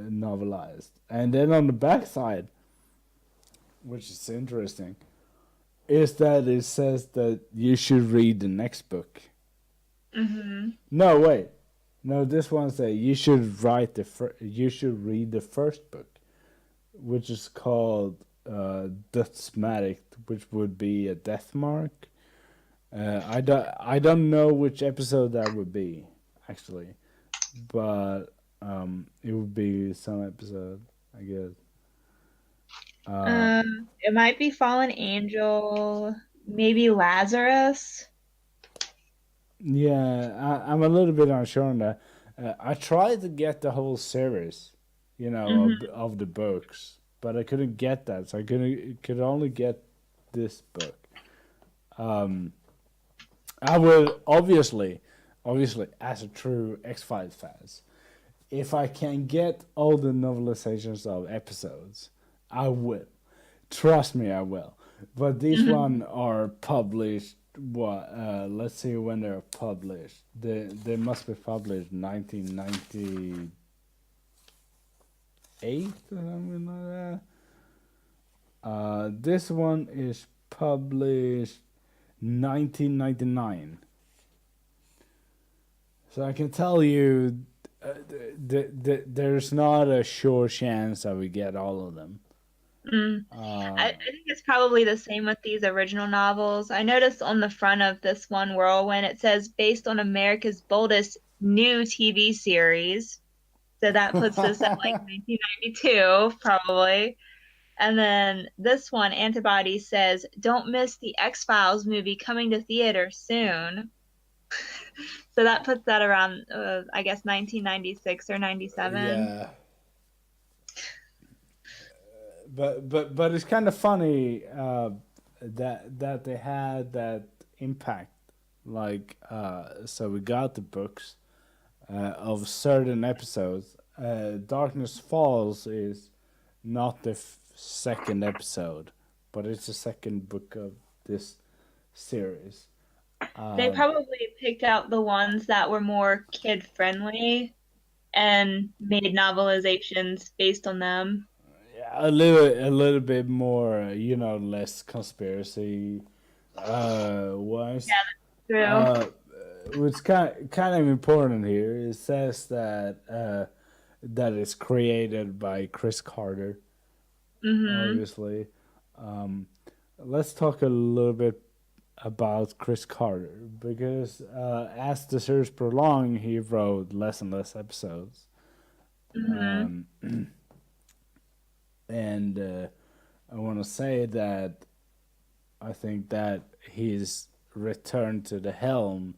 novelized. And then on the backside, which is interesting, is that it says that you should read the next book. Hmm. No, wait. No, this one says you should you should read the first book, which is called Deathmatic, which would be a death mark. I don't know which episode that would be actually, but it would be some episode, I guess. Uh, It might be Fallen Angel, maybe Lazarus. yeah, I'm a little bit unsure on that. I tried to get the whole series, Hmm. of the books, but I couldn't get that, so I could only get this book. Um, I will obviously, as a true X Files fan, if I can get all the novelizations of episodes, I will. Trust me, I will. But these Hmm. one are published. What? Let's see when they're published. They must be published 1998 or something like that. This one is published 1999. So I can tell you, there's not a sure chance that we get all of them. Mm. I Uh, think it's probably the same with these original novels. I noticed on the front of this one, Whirlwind, it says based on America's boldest new TV series. So that puts this at like 1992, probably. And then this one, Antibody, says, don't miss the X-Files movie coming to theater soon. So that puts that around, I guess, 1996 or 97. yeah, but it's kind of funny that they had that impact. Like, so we got the books of certain episodes. Darkness Falls is not the second episode, but it's the second book of this series. They Um, probably picked out the ones that were more kid-friendly and made novelizations based on them. a little bit more, less conspiracy wise. Yeah, that's Uh, what's kind of important here, it says that it's created by Chris Carter, true. Hmm. obviously. Um, let's talk a little bit about Chris Carter because as the series prolonged, he wrote less and less episodes. Hmm. And I want to say that I think that his return to the helm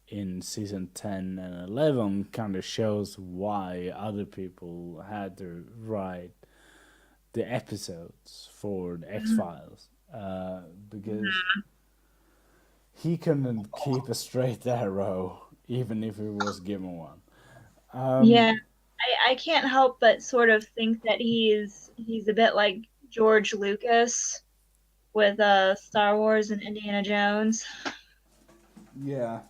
in season 10 and 11 kind of shows why other people had to write the episodes for the X Mm. Files. Because he couldn't keep a straight arrow even if he was given one. Yeah, Um, I can't help but sort of think that he's a bit like George Lucas with Star Wars and Indiana Jones. yeah,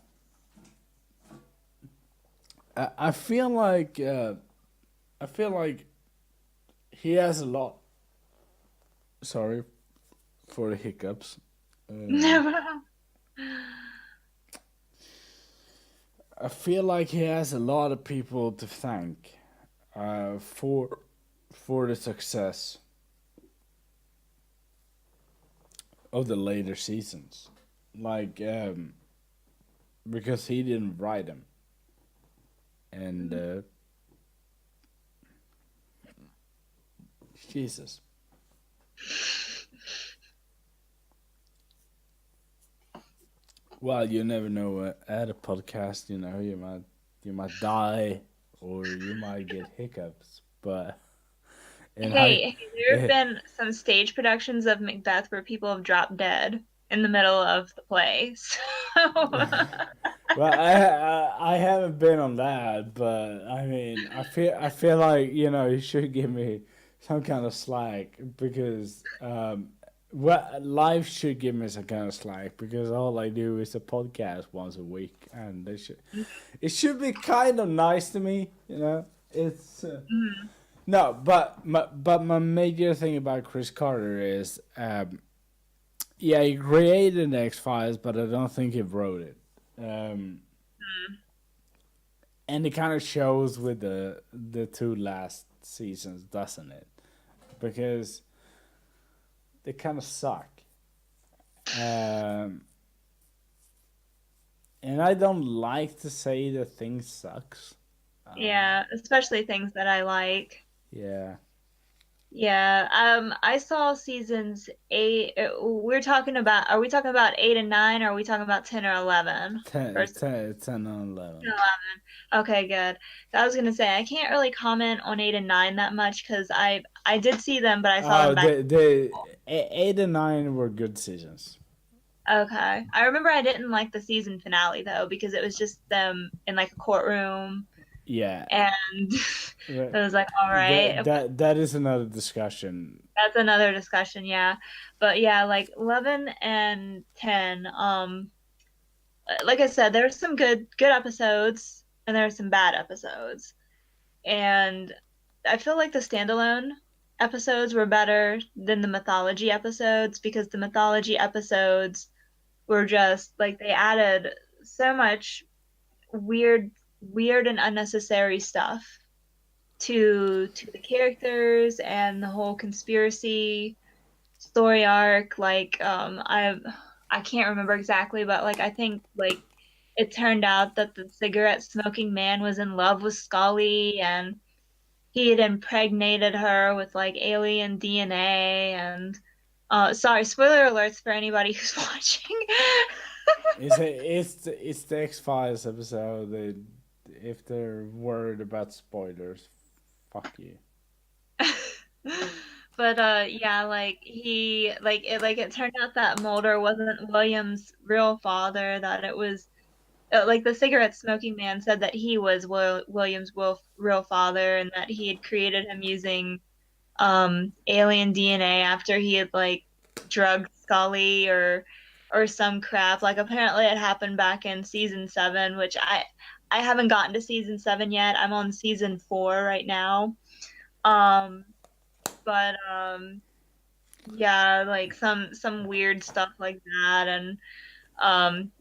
I feel like he has a lot. Sorry for the hiccups. Uh, I feel like he has a lot of people to thank for the success of the later seasons. Like because he didn't write them, and Jesus. Well, you never know. At a podcast, you might die, or you might get hiccups. But and I, Hey, there have been some stage productions of Macbeth where people have dropped dead in the middle of the play. So, well, I haven't been on that, but I mean, I feel like you should give me some kind of slack because well, life should give me some kind of slack because all I do is a podcast once a week, and it should be kind of nice to me. It's mm, no, but my major thing about Chris Carter is yeah, he created X Files, but I don't think he wrote it. Um, mm. and it kind of shows with the two last seasons, doesn't it? Because they kind of suck. Um, and I don't like to say that things sucks. Yeah, especially things that I like. Yeah, Yeah, I saw seasons eight. Are we talking about eight and nine, or are we talking about 10 or 11? 10, First, 10, 10 and 10 11. or 11. Okay, good. I was gonna say I can't really comment on eight and nine that much because I did see them, but I saw Oh, them back. the 8 and 9 were good seasons. Okay. I remember I didn't like the season finale though because it was just them in like a courtroom Yeah, and it that was like, all right, that is another discussion. that's another discussion, yeah. But yeah, like 11 and 10, like I said, there were some good episodes and there were some bad episodes. And I feel like the standalone episodes were better than the mythology episodes because the mythology episodes were just like they added so much weird weird and unnecessary stuff to the characters and the whole conspiracy story arc. Like I can't remember exactly, but like I think like it turned out that the cigarette smoking man was in love with Scully and he had impregnated her with like alien DNA and sorry, spoiler alerts for anybody who's watching. It's the X Files episode. If they're worried about spoilers, fuck you. But yeah, like it turned out that Mulder wasn't William's real father, that it was like the cigarette smoking man said that he was William's real father and that he had created him using alien DNA after he had like drugged Scully or some crap. Like apparently it happened back in season 7, which I haven't gotten to season 7 yet. I'm on season 4 right now. Um but yeah, like some weird stuff like that and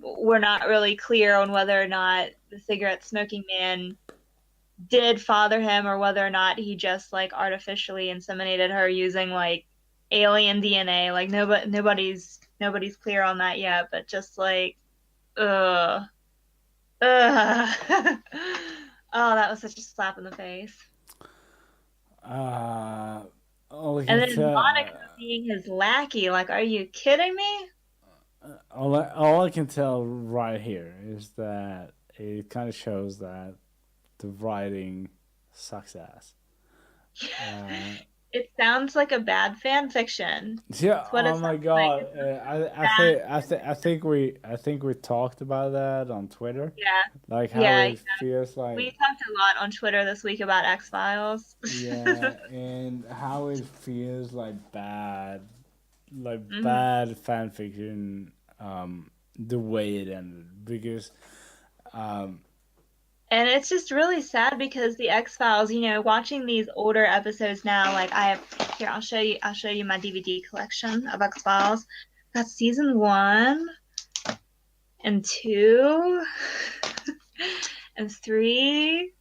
we're not really clear on whether or not the cigarette smoking man did father him or whether or not he just like artificially inseminated her using like alien DNA. Like nobody's clear on that yet, but just like ugh. Ugh. Oh, that was such a slap in the face. Uh, all I And can then Monica tell, being his lackey. Like, are you kidding me? all I can tell right here is that it kind of shows that the writing sucks ass. Uh, It sounds like a bad fan fiction. yeah. That's what it Oh sounds my like. God. It sounds I think we talked about that on Twitter, yeah, like how yeah. it feels We like. talked a lot on Twitter this week about X-Files. Yeah, and how it feels like hmm bad fan fiction. The way it ended because um, And it's just really sad because the X-Files, watching these older episodes now, like I have here, I'll show you my DVD collection of X-Files. Got season 1 and 2 and 3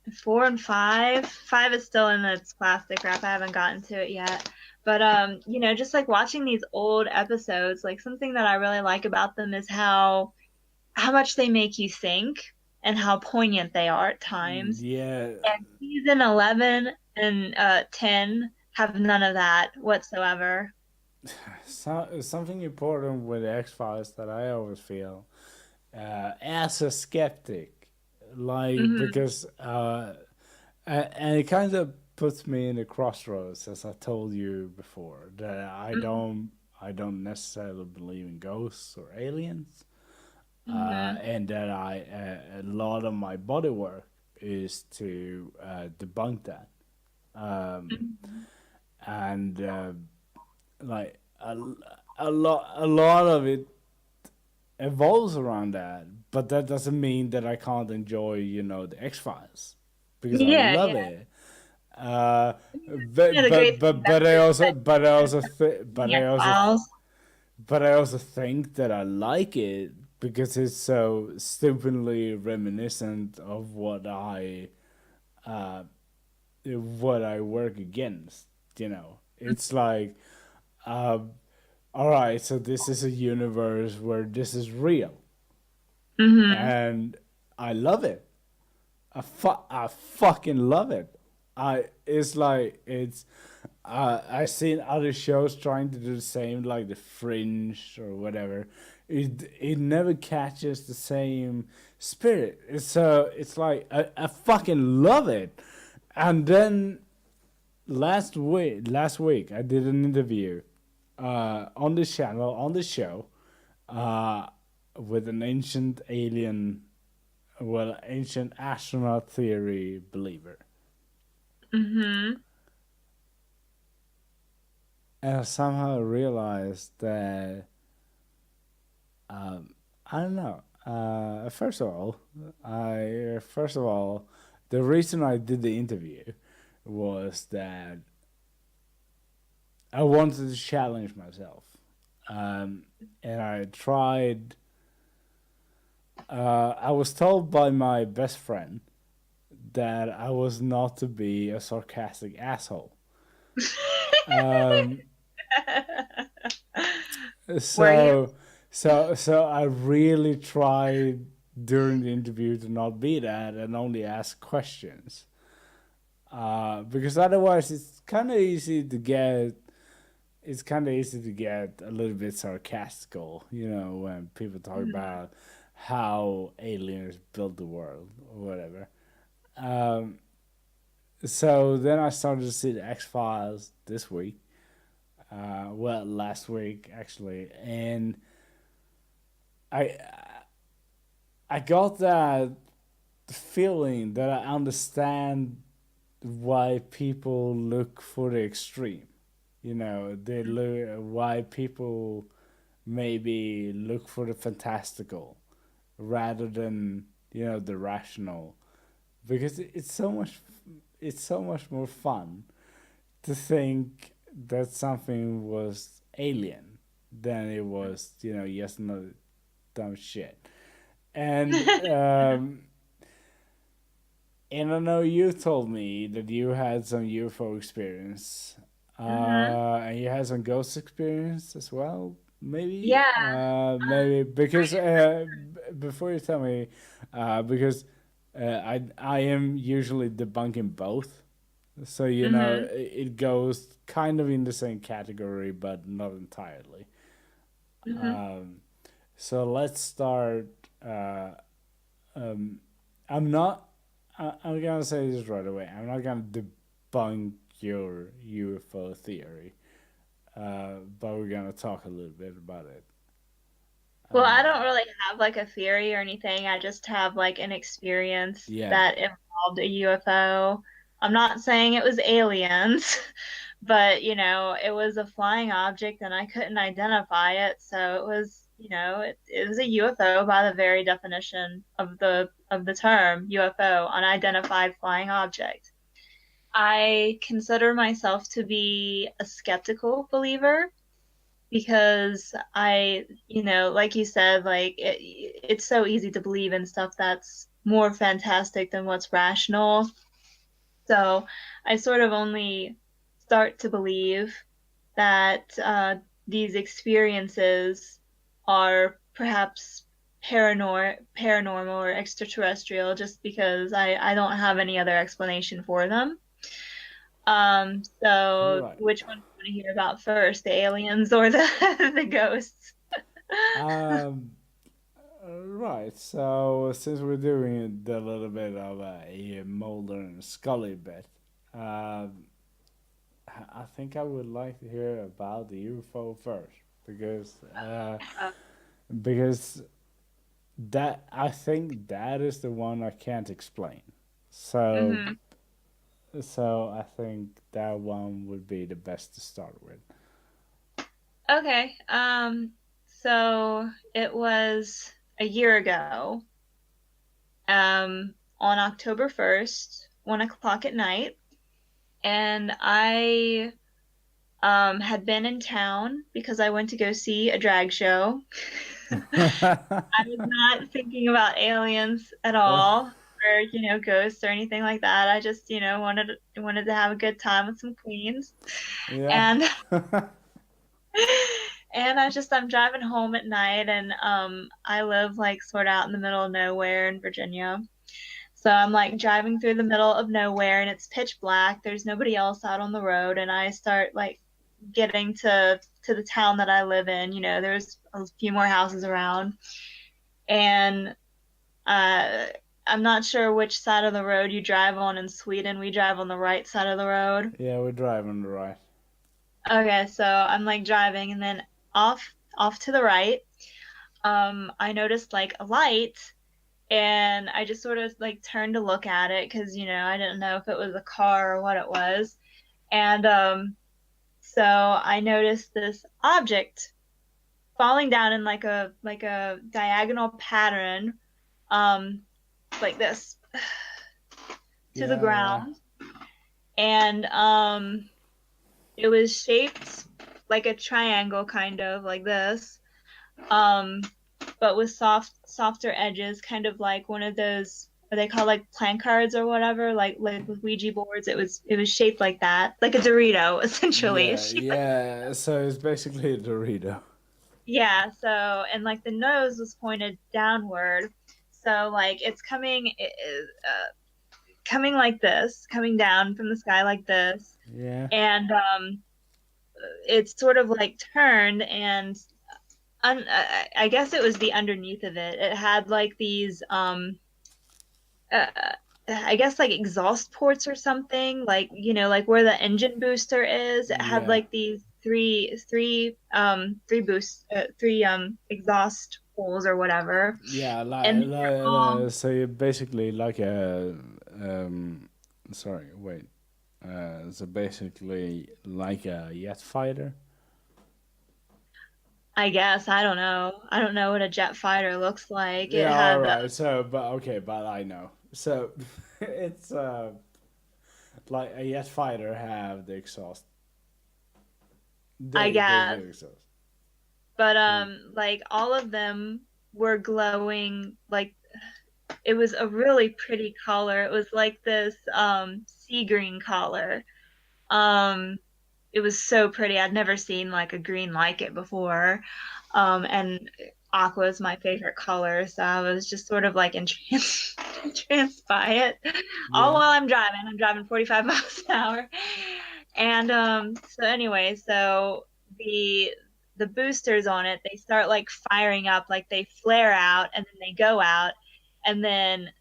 and 4 and 5. 5 is still in its plastic wrap. I haven't gotten to it yet. But just like watching these old episodes, like something that I really like about them is how much they make you think and how poignant they are at times. yeah, And season 11 and 10 have none of that whatsoever. something important with X Files that I always feel as a skeptic, like hmm because and it kind of puts me in a crossroads, as I told you before, that I don't necessarily believe in ghosts or aliens, hmm and that a lot of my body work is to debunk that, hmm and like a lot of it evolves around that, but that doesn't mean that I can't enjoy, the X Files because I Yeah, love yeah. it. Uh, but The great but thing but about but it I is also that but I also X-Files. but I also think that I like it because it's so stupidly reminiscent of uh what I work against. It's like, uh, all right, so this is a universe where this is real, hmm and I love it. I fucking love it. It's like it's I've seen other shows trying to do the same, like The Fringe or whatever. It never catches the same spirit. It's like I fucking love it. And then last week I did an interview on this channel on the show uh, with an ancient astronaut theory believer. hmm And I somehow realized that I don't know. First of all, the reason I did the interview was that I wanted to challenge myself, and I tried. I was told by my best friend that I was not to be a sarcastic asshole. Um, Were you? so so I really tried during the interview to not be that and only ask questions. Because otherwise it's kind of easy to get a little bit sarcastical, when people talk Mhm. about how aliens built the world or whatever. Um, so then I started to see the X Files this week. Well, last week actually, and I I got that feeling that I understand why people look for the extreme. They look why people maybe look for the fantastical rather than the rational, because it's so much more fun to think that something was alien than it was just another dumb shit. And and I know you told me that you had some UFO experience, Mhm. and you had some ghost experience as well. Maybe, Yeah. maybe Are because you before you tell me, because I am usually debunking both. So Mhm. it goes kind of in the same category, but not entirely. Mhm. Um, so let's start. Uh, um, I'm not. I'm gonna say this right away. I'm not gonna debunk your UFO theory, but we're gonna talk a little bit about it. Well, I Uh, don't really have like a theory or anything. I just have like an experience yeah, that involved a UFO. I'm not saying it was aliens, but it was a flying object and I couldn't identify it. So it was, it was a UFO by the very definition of the term UFO, unidentified flying object. I consider myself to be a skeptical believer because like you said, like it's so easy to believe in stuff that's more fantastic than what's rational. So I sort of only start to believe that these experiences are perhaps paranormal or extraterrestrial just because I don't have any other explanation for them. So right. which one do you want to hear about first, the aliens or the the ghosts? Um, right. So since we're doing a little bit of a Mulder and Scully bit, um, I think I would like to hear about the UFO first because Uh, because that I think that is the one I can't explain. So mhm. so I think that one would be the best to start with. Okay. So it was a year ago, on October 1st, 1 o'clock at night, and I had been in town because I went to go see a drag show. I was not thinking about aliens at all, or ghosts or anything like that. I just wanted to have a good time with some queens, Yeah. and and I'm driving home at night, and I live like sort of out in the middle of nowhere in Virginia. So I'm like driving through the middle of nowhere and it's pitch black. There's nobody else out on the road, and I start like getting to the town that I live in. There's a few more houses around, and uh I'm not sure which side of the road you drive on in Sweden. We drive on the right side of the road. Yeah, we're driving right. Okay, so I'm like driving, and then off to the right, I noticed like a light, and I just sort of like turned to look at it because I didn't know if it was a car or what it was. And so I noticed this object falling down in like a diagonal pattern, um, like this to the Yeah, yeah, ground, and it was shaped like a triangle, kind of like this, um, but with softer edges, kind of like one of those, what they call like plant cards or whatever, like with Ouija boards. It was shaped like that, like a Dorito, essentially. It's yeah, shaped like, yeah. So it's basically a Dorito. yeah. So, and like the nose was pointed downward, so like it's coming like this, coming down from the sky like this, Yeah, and it's sort of like turned, and I guess it was the underneath of it. It had like these uh, I guess like exhaust ports or something, like like where the engine booster is. It had yeah, like these three exhaust holes or whatever, yeah. and So you're basically like a Sorry, wait. So basically like a jet fighter. I guess I don't know what a jet fighter looks like. It Yeah, all had right. So, but okay, but I know. So, it's like a jet fighter have the exhaust. I They guess, do exhaust. but Mm. like all of them were glowing, like it was a really pretty color. It was like this sea green color. Um it was so pretty. I'd never seen like a green like it before. And aqua is my favorite color, so I was just sort of like entranced. transpire it all Yeah. while I'm driving. I'm driving 45 miles an hour. And so anyway, so the the boosters on it, they start like firing up, like they flare out and then they go out, and then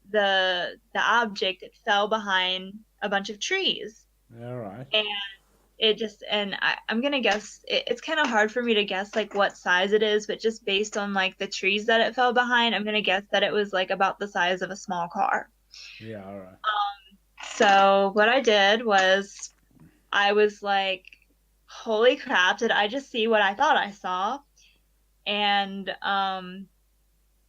the object, it fell behind a bunch of trees. All right. And I'm gonna guess it's kind of hard for me to guess like what size it is, but just based on like the trees that it fell behind, I'm gonna guess that it was like about the size of a small car. Yeah. All right. So what I did was I was like, holy crap, did I just see what I thought I saw? And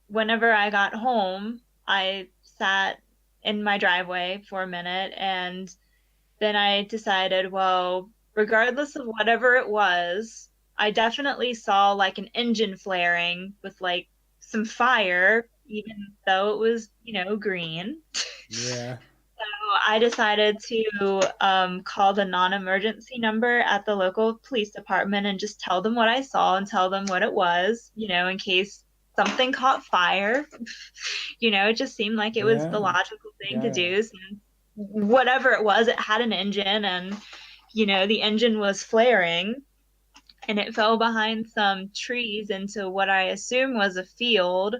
whenever I got home, I sat in my driveway for a minute, and then I decided, well, regardless of whatever it was, I definitely saw like an engine flaring with like some fire, even though it was, green. Yeah. So I decided to call the non-emergency number at the local police department and just tell them what I saw and tell them what it was, in case something caught fire. It just seemed like it was the Yeah. logical thing to Yeah. do. So whatever it was, it had an engine, and the engine was flaring, and it fell behind some trees into what I assume was a field.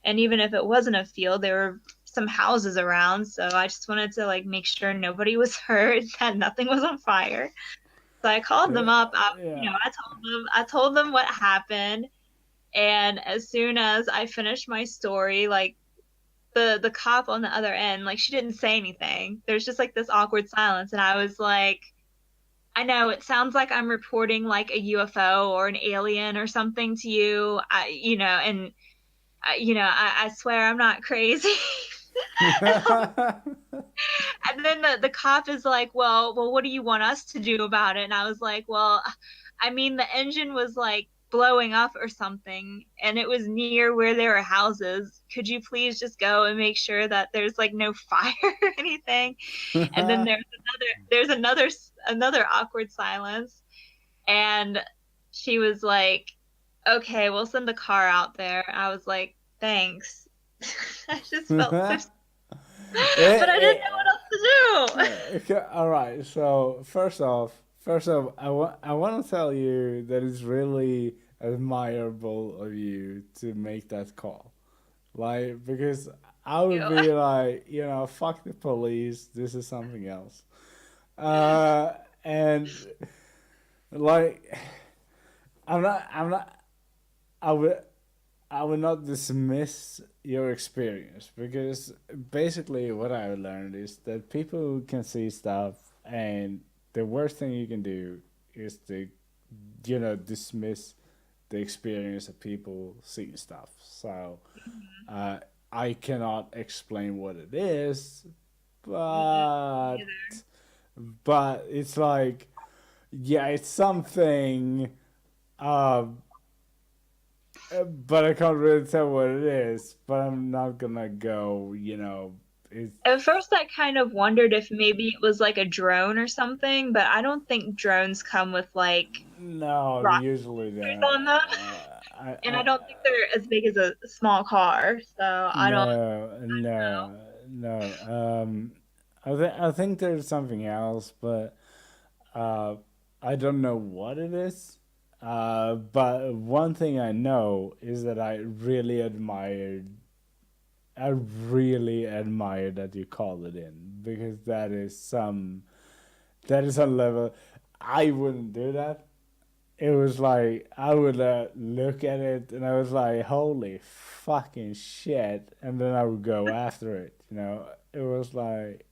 And even if it wasn't a field, there were some houses around. So I just wanted to like make sure nobody was hurt, that nothing was on fire. So I called Yeah. them up. Yeah. I told them what happened. And as soon as I finished my story, like the cop on the other end, like she didn't say anything. There's just like this awkward silence, and I was like, I know it sounds like I'm reporting like a UFO or an alien or something to you. I swear I'm not crazy. And then the cop is like, well, what do you want us to do about it? And I was like, well, I mean, the engine was like blowing up or something, and it was near where there were houses. Could you please just go and make sure that there's like no fire or anything? And then there's another awkward silence, and she was like, okay, we'll send the car out there. I was like, thanks. I just felt so, but I didn't Eh, know what else to do. okay, all right. So first off, I want to tell you that it's really admirable of you to make that call. Like, because I would You. be like, fuck the police. This is something else. And like, I'm not. I would. I would not dismiss your experience because basically what I learned is that people can see stuff, and the worst thing you can do is to, dismiss the experience of people seeing stuff. So uh, I cannot explain what it is, Mm-mm, but neither. it's like, yeah, it's something. Uh, but I can't really tell what it is. But I'm not gonna go. It's At first, I kind of wondered if maybe it was like a drone or something, but I don't think drones come with like no, rocket usually boosters not. on them, and I don't think they're as big as a small car. So I don't No, know. no, no. I think there's something else, but uh, I don't know what it is. But one thing I know is that I really admire that you called it in because that is a level I wouldn't do that. It was like I would look at it and I was like, "Holy fucking shit!" And then I would go after it. It was like,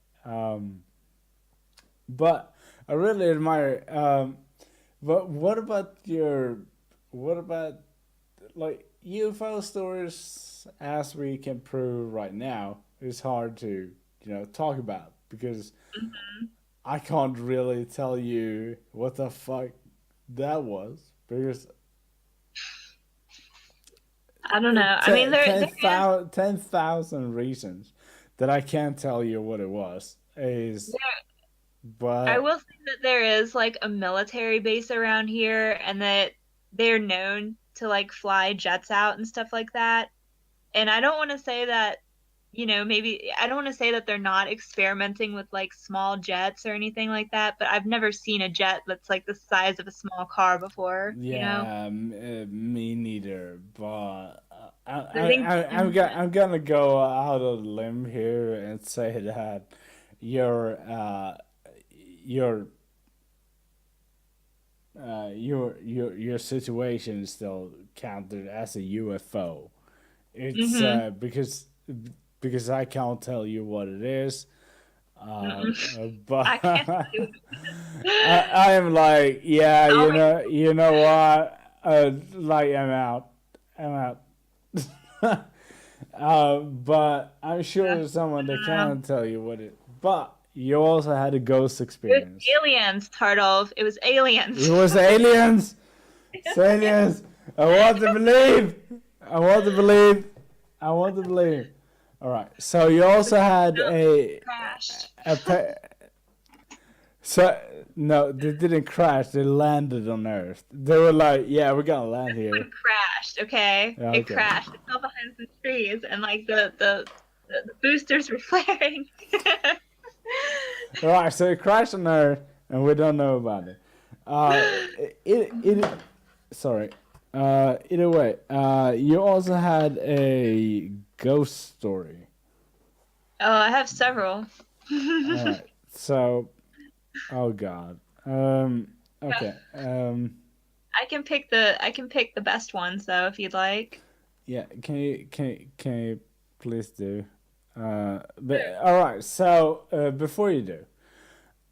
but I really admire. But what about like UFO stories? As we can prove right now, is hard to talk about because Mhm. I can't really tell you what the fuck that was because I don't know. I mean, there is 10,000 reasons that I can't tell you what it was is there. I but will say that there is like a military base around here, and that they're known to like fly jets out and stuff like that. And I don't want to say that maybe I don't want to say that they're not experimenting with like small jets or anything like that, but I've never seen a jet that's like the size of a small car before. Yeah, me neither. But I think I'm gonna go out on a limb here and say that your uh, your your situation is still counted as a UFO. It's mm-hmm, because I can't tell you what it is. But I can't tell you. I am like, yeah, I'll you know what? Like I'm out. But I'm sure there's someone that uh, can tell you what it. But you also had a ghost it was experience. aliens, Tartov. It was aliens. It was aliens. It's aliens. I want to believe. I want to believe. I want to believe. All right. So you also had No, crashed. a pe- so no, they didn't crash. They landed on Earth. They were like, "Yeah, we're gonna land here." It crashed, okay? Yeah, It okay. crashed. It fell behind some trees and like the boosters were flaring. All right. So it crashed on Earth, and we don't know about it. It sorry. Either way, you also had a ghost story. Oh, I have several. All right. So, oh God. Okay. I can pick the best ones though if you'd like. Yeah. Can you please do? All right. So, before you do,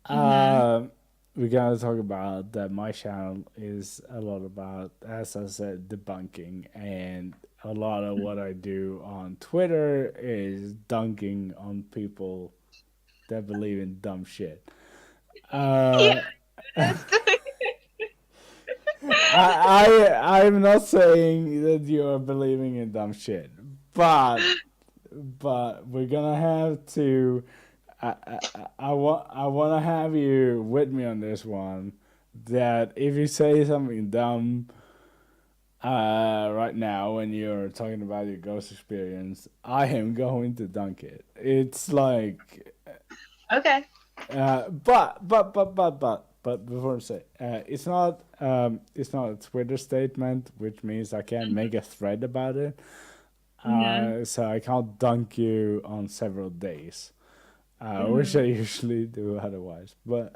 Mm-hmm. um, we gotta talk about that. My channel is a lot about, as I said, debunking, and a lot of what I do on Twitter is dunking on people that believe in dumb shit. Yeah, Uh, it I'm not saying that you are believing in dumb shit, but we're gonna have to. I want to have you with me on this one. That if you say something dumb, right now when you're talking about your ghost experience, I am going to dunk it. It's like okay. but before I say, it's not a Twitter statement, which means I can't make a thread about it. Mm-hmm. So I can't dunk you on several days, which I Mm-hmm. usually do otherwise. But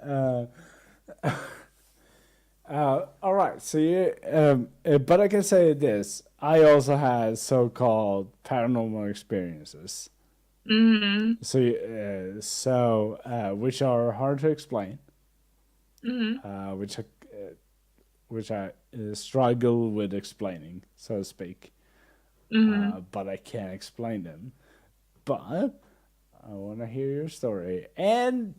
all right, so but I can say this: I also had so-called paranormal experiences. Mm-hmm. Which are hard to explain, Mm-hmm. uh, which I, which I struggle with explaining, so to speak. Mm-hmm. But I can't explain them. But I want to hear your story. And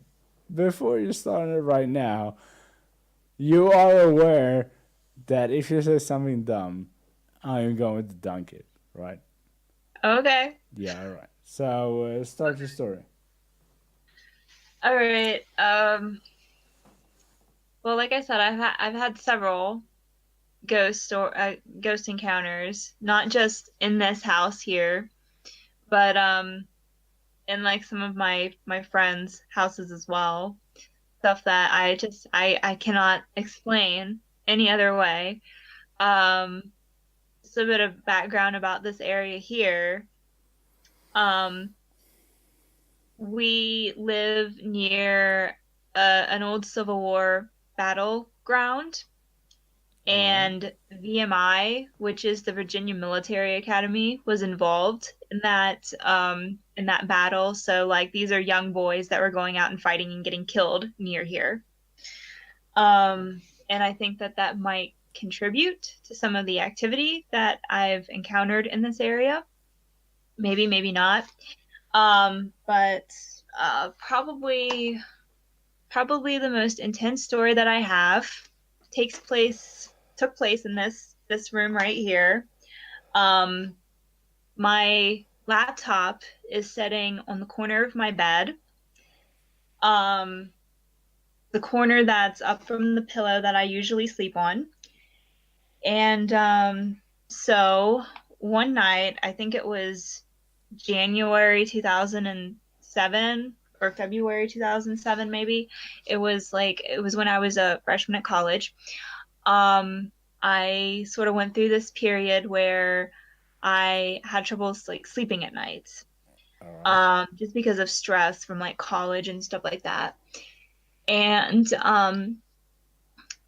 before you start it right now, you are aware that if you say something dumb, I'm going to dunk it, right? Okay. Yeah, all right. So start your story. All right. Well, like I said, I've had several ghost encounters, not just in this house here, but in like some of my friends' houses as well. Stuff that I cannot explain any other way. Um, just a bit of background about this area here. Um, we live near an old Civil War battleground, All right. and VMI, which is the Virginia Military Academy, was involved in that battle. So like these are young boys that were going out and fighting and getting killed near here. And I think that that might contribute to some of the activity that I've encountered in this area. Maybe, maybe not. But probably the most intense story that I have took place in this room right here. Um, my laptop is sitting on the corner of my bed. Um, the corner that's up from the pillow that I usually sleep on. And so one night, I think it was January 2007 or February 2007 maybe. It was when I was a freshman at college. Um, I sort of went through this period where I had trouble like sleeping at night. All right. Just because of stress from like college and stuff like that. And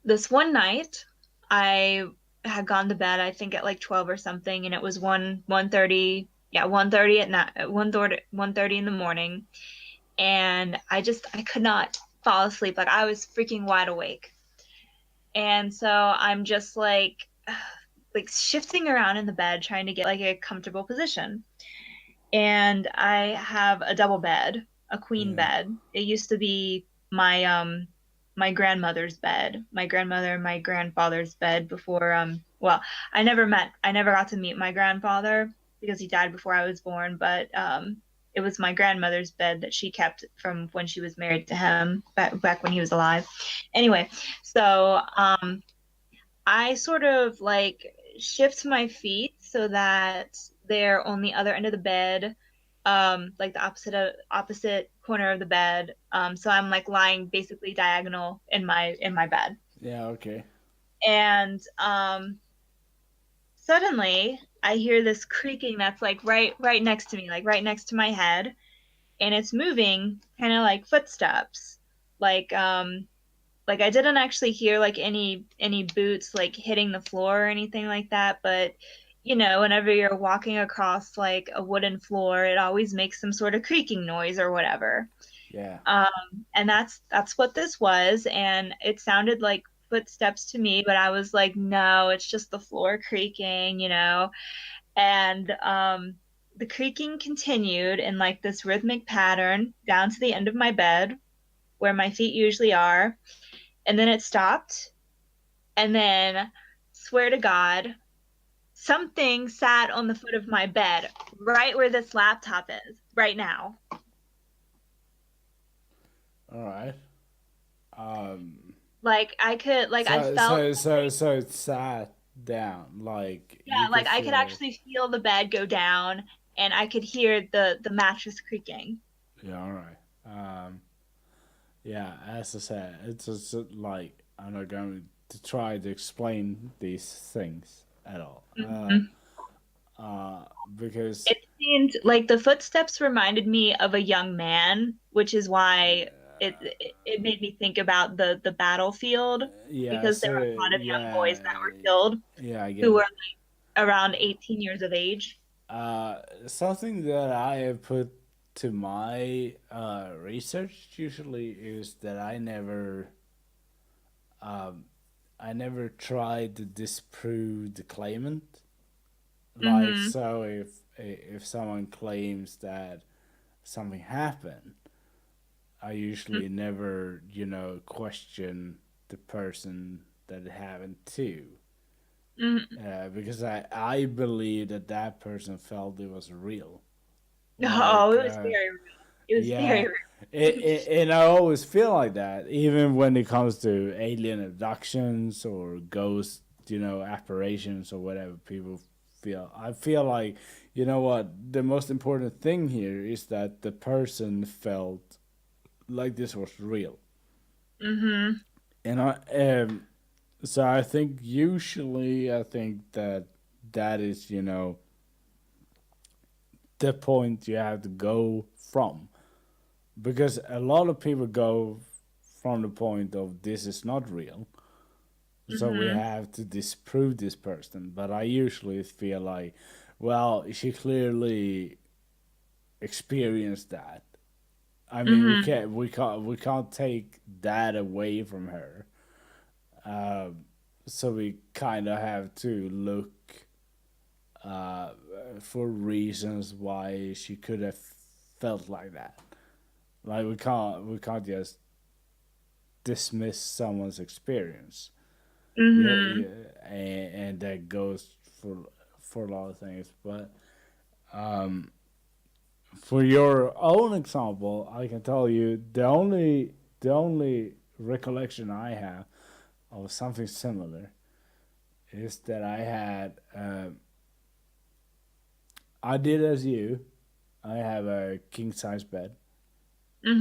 this one night I had gone to bed, I think at like 12 or something, and it was 1:30, yeah, 1:30 at night, 1:30 in the morning, and I could not fall asleep. Like I was freaking wide awake. And so I'm just like shifting around in the bed trying to get like a comfortable position. And I have a double bed, a queen Yeah. bed. It used to be my grandmother's bed, my grandmother and my grandfather's bed before well, I never got to meet my grandfather because he died before I was born, but it was my grandmother's bed that she kept from when she was married to him back when he was alive. Anyway, so I sort of like shift my feet so that they're on the other end of the bed, like the opposite corner of the bed. So I'm like lying basically diagonal in my bed. Yeah. Okay. And suddenly I hear this creaking that's like right next to me, like right next to my head, and it's moving kind of like footsteps. Like like I didn't actually hear like any boots like hitting the floor or anything like that, but you know, whenever you're walking across like a wooden floor, it always makes some sort of creaking noise or whatever. Yeah. And that's what this was, and it sounded like footsteps to me, but I was like, no, it's just the floor creaking, you know. And the creaking continued in like this rhythmic pattern down to the end of my bed where my feet usually are, and then it stopped. And then, swear to God, something sat on the foot of my bed, right where this laptop is, right now. All right. Um. Like I So felt so so something. so it sat down. Like you Yeah, could like I could feel. actually feel the bed go down, and I could hear the mattress creaking. Yeah. All right. Yeah. As I said, it's just like I'm not going to try to explain these things at all. Mhm. Because It seemed like the footsteps reminded me of a young man, which is why it made me think about the battlefield yeah. because there So were a lot of young boys yeah. that were killed Yeah. I who get were it. like around 18 years of age. Something that I have put to my research usually is that I never tried to disprove the claimant. Like Mm-hmm. so, if someone claims that something happened, I usually never question the person that it happened to. Mm-hmm. Because I believe that that person felt it was real. Oh, Like, it was very real. It was very yeah, real. and I always feel like that, even when it comes to alien abductions or ghost, apparitions or whatever people feel. I feel like, you know what, the most important thing here is that the person felt like this was real. Mm-hmm. And so I think usually I think that that is, the point you have to go from, because a lot of people go from the point of this is not real, so we Mm-hmm. have to disprove this person. But I usually feel like, well, she clearly experienced that. I mean, we Mm-hmm. can't we can't we can't take that away from her. So we kind of have to look uh, for reasons why she could have felt like that. Like we can't just dismiss someone's experience. Yeah, Mm-hmm. yeah, and that goes for a lot of things. But for your own example, I can tell you the only recollection I have of something similar is that I did as you. I have a king size bed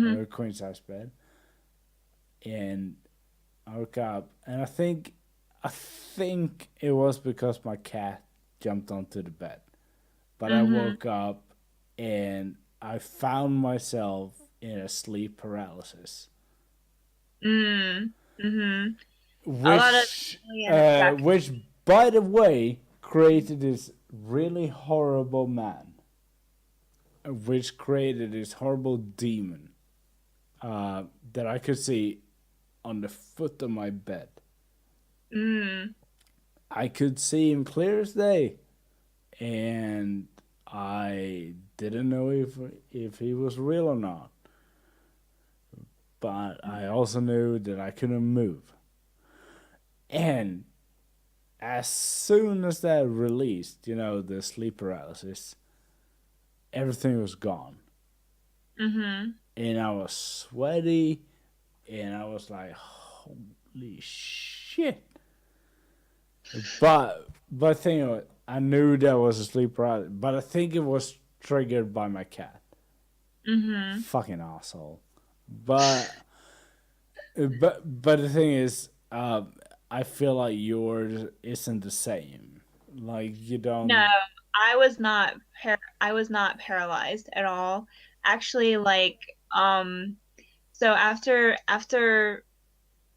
or Mhm. a queen size bed, and I woke up, and I think it was because my cat jumped onto the bed. But I Mhm. woke up and I found myself in a sleep paralysis, Mm. Mhm. A lot of which, alien effects. which by the way, created this really horrible man, which created this horrible demon that I could see on the foot of my bed. Mm. I could see him clear as day, and I didn't know if he was real or not. But I also knew that I couldn't move. And as soon as that released, the sleep paralysis, everything was gone. Mhm. And I was sweaty, and I was like, holy shit. But thing was, I knew that was a sleep paralysis, but I think it was triggered by my cat. Mhm. Fucking asshole. But but the thing is, I feel like yours isn't the same. Like you No, don't. I was not paralyzed at all. Actually, like so after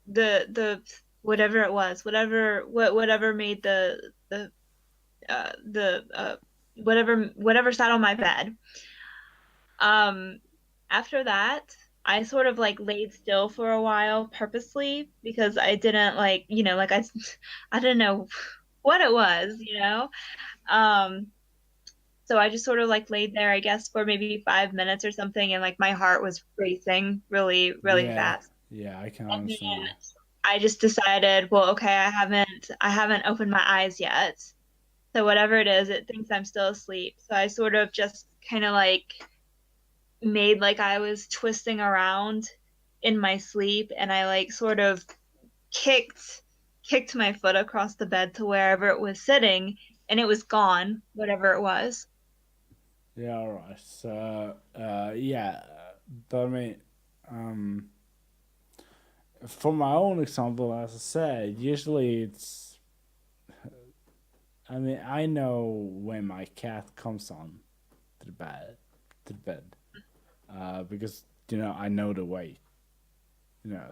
the whatever it was, whatever made the whatever sat on my bed. Um After that, I sort of like laid still for a while purposely because I didn't like, like I didn't know what it was, you know? Um So I just sort of like laid there, I guess, for maybe 5 minutes or something, and like my heart was racing really, really Yeah, fast. yeah, I can And then understand that. I just decided, well, okay, I haven't opened my eyes yet. So whatever it is, it thinks I'm still asleep. So I sort of just kind of like made like I was twisting around in my sleep, and I like sort of kicked kicked my foot across the bed to wherever it was sitting, and it was gone, whatever it was. Yeah, all right. So, yeah, but I mean, um, for my own example, as I said, usually it's. I mean, I know when my cat comes on to the bed, because I know the way.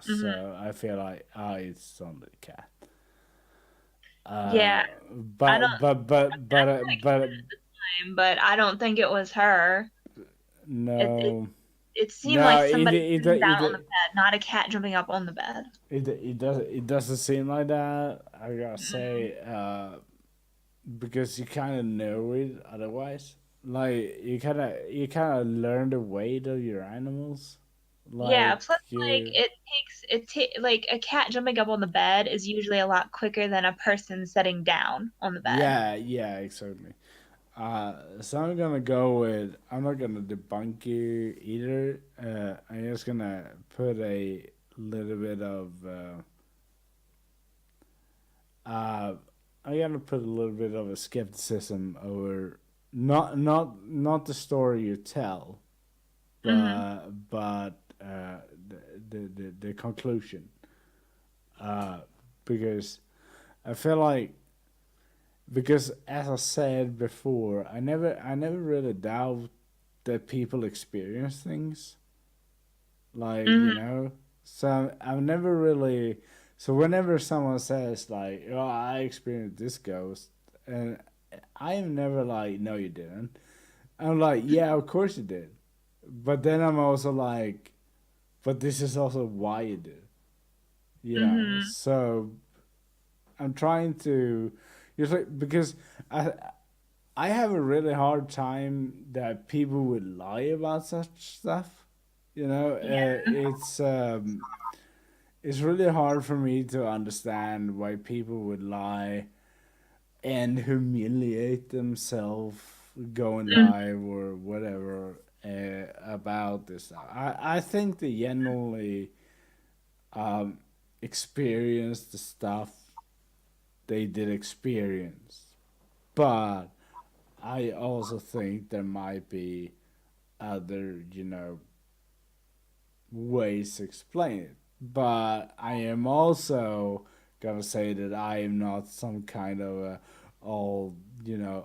Hmm. So I feel like it's on the cat. Yeah, Uh, I don't. but But I don't think it was her. It it, no, it seemed no, like somebody sitting down on the it bed, not a cat jumping up on the bed. doesn't seem like that. I gotta Mm. say, because you kind of know it otherwise. Like you kind of learn the weight of your animals. Yeah, Like plus like you, like a cat jumping up on the bed is usually a lot quicker than a person sitting down on the bed. yeah, yeah, exactly. So I'm gonna go with. I'm not gonna debunk you either. I'm just gonna put a little bit of. Uh, I'm gonna put a little bit of a skepticism over not the story you tell, Hmm. but the conclusion. Uh, because I feel like because as I said before, I never really doubt that people experience things like Hmm. so I've never really so whenever someone says like, oh, I experienced this ghost, and I'm never like, no, you didn't. I'm like, yeah, of course you did, but then I'm also like, but this is also why you did, Hmm. so I'm trying to usually because I have a really hard time that people would lie about such stuff. Yeah. It's really hard for me to understand why people would lie and humiliate themselves going Hmm. live or whatever about this stuff. I think they genuinely um, experienced the stuff they did experience, but I also think there might be other, ways to explain it. But I am also gonna say that I am not some kind of a all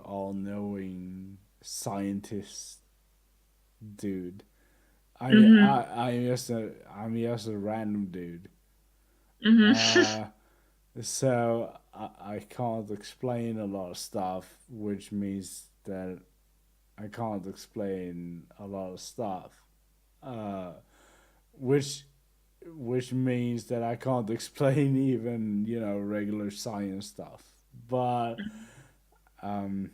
all knowing scientist dude. Mhm. I'm just a random dude. Mhm. Uh, so I can't explain a lot of stuff, which means that I can't explain a lot of stuff. Uh, which which means that I can't explain even regular science stuff. But um,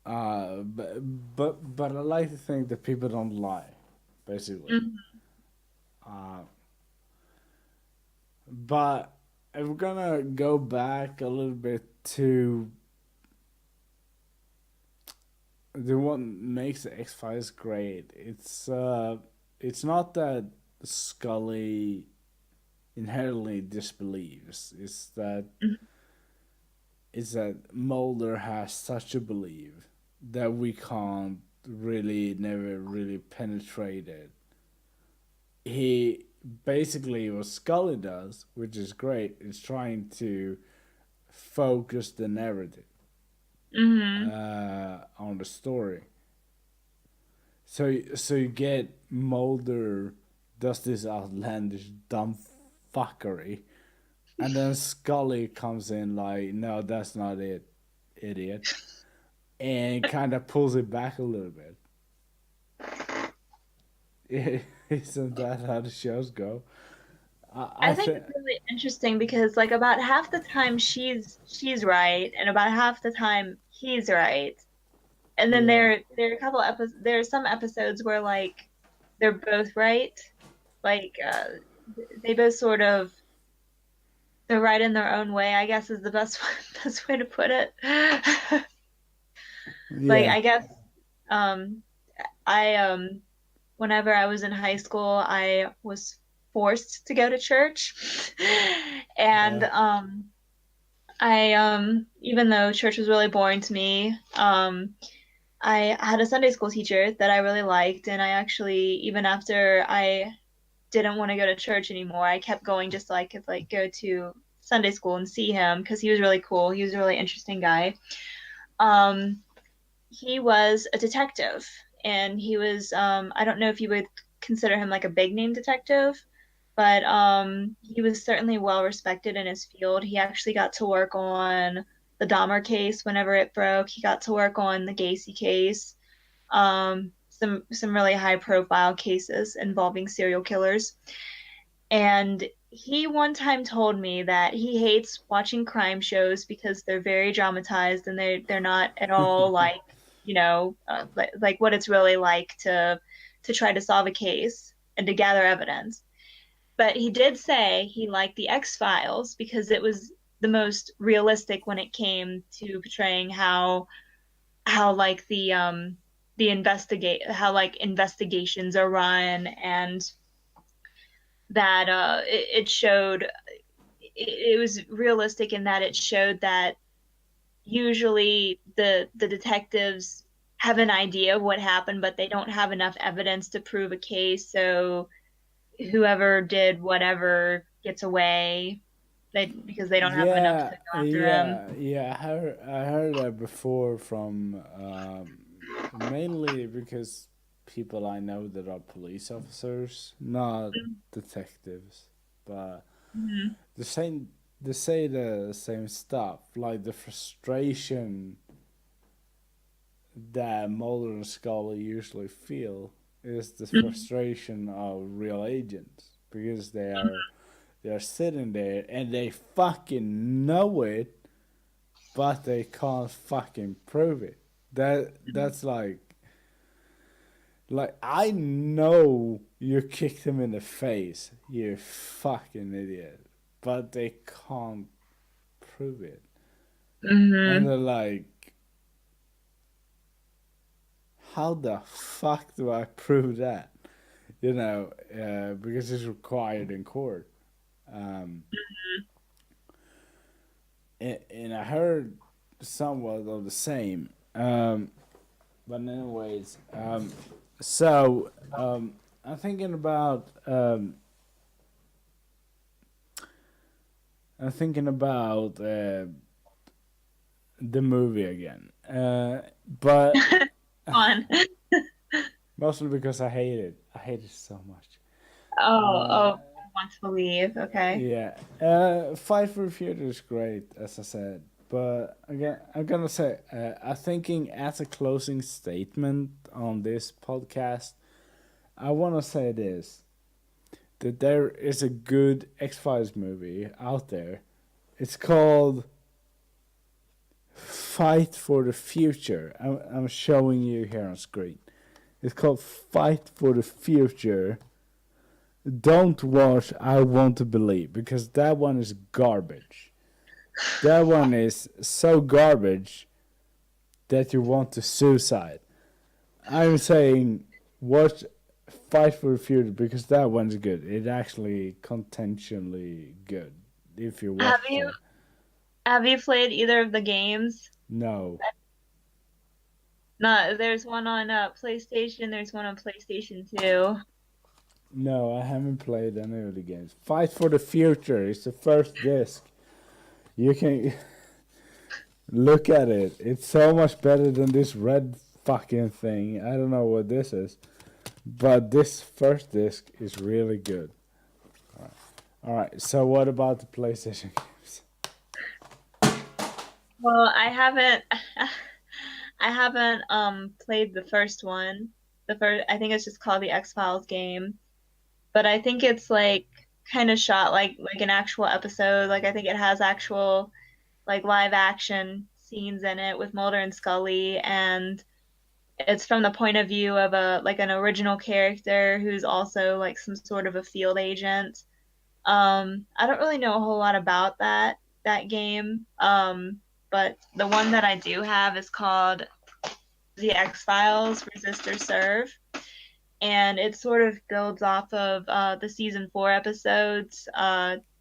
but I like to think that people don't lie, basically. Mhm. Uh, but if we're gonna go back a little bit to the what makes the X Files great, it's not that Scully inherently disbelieves. It's that Mulder has such a belief that we can't really never really penetrate it. He basically what Scully does, which is great, is trying to focus the narrative Mhm. on the story. So you get Mulder does this outlandish dumb fuckery, and then Scully comes in like, no, that's not it, idiot, and kind of pulls it back a little bit. Isn't that how the shows go? I I think think, it's really interesting because like about half the time she's right and about half the time he's right. And then yeah, there are a couple episodes there are some episodes where like they're both right. Like they both sort of they're right in their own way, I guess is the best best way to put it. Like yeah, I guess um I whenever I was in high school, I was forced to go to church. And yeah. I even though church was really boring to me, I had a Sunday school teacher that I really liked, and I actually even after I didn't want to go to church anymore, I kept going just so I could like go to Sunday school and see him because he was really cool. He was a really interesting guy. Um, he was a detective, and he was I don't know if you would consider him like a big name detective, but he was certainly well respected in his field. He actually got to work on the Dahmer case whenever it broke. He got to work on the Gacy case, some really high profile cases involving serial killers. And he one time told me that he hates watching crime shows because they're very dramatized and they're not at all like like what it's really like to try to solve a case and to gather evidence. But he did say he liked the X Files because it was the most realistic when it came to portraying how like the investigate how like investigations are run, and that it showed it was realistic in that it showed that usually the detectives have an idea of what happened, but they don't have enough evidence to prove a case. So whoever did whatever gets away, because they don't have enough to Yeah, go after him. yeah. I heard that before from mainly because people I know that are police officers, not detectives, but Mhm. the same. They say the same stuff, like the frustration that Mulder and Scully usually feel is the Mhm. frustration of real agents because they're sitting there and they fucking know it, but they can't fucking prove it. That's like I know you kicked him in the face, you fucking idiot, but they can't prove it, and Mhm. they're like, how the fuck do I prove that? Because it's required in court. Um, and I heard somewhat of the same. But anyways, so I'm thinking about the movie again, but On. mostly because I hate it. I hate it so much. Oh, Uh, oh, I want to leave. Okay. yeah, Fight for the Future is great, as I said. But again, I'm gonna say, I'm thinking as a closing statement on this podcast, I wanna say this: that there is a good X Files movie out there. It's called Fight for the Future. I'm showing you here on screen. It's called Fight for the Future. Don't watch I Want to Believe because that one is garbage. That one is so garbage that you want to suicide. I'm saying watch Fight for the Future because that one's good. It's actually contentionally good if you Have watch you it. have you played either of the games? No, No, there's one on PlayStation, there's one on PlayStation 2. no, I haven't played any of the games. Fight for the Future is the first disc. You can look at it. It's so much better than this red fucking thing. I don't know what this is. But this first disc is really good. Alright, so what about the PlayStation games? Well, I haven't I haven't played the first one. The first I think it's just called the X-Files game. But I think it's like kind of shot like an actual episode. Like I think it has actual like live action scenes in it with Mulder and Scully, and it's from the point of view of a like an original character who's also like some sort of a field agent. I don't really know a whole lot about that game. But the one that I do have is called The X-Files Resist or Serve, and it sort of builds off of the season 4 episodes,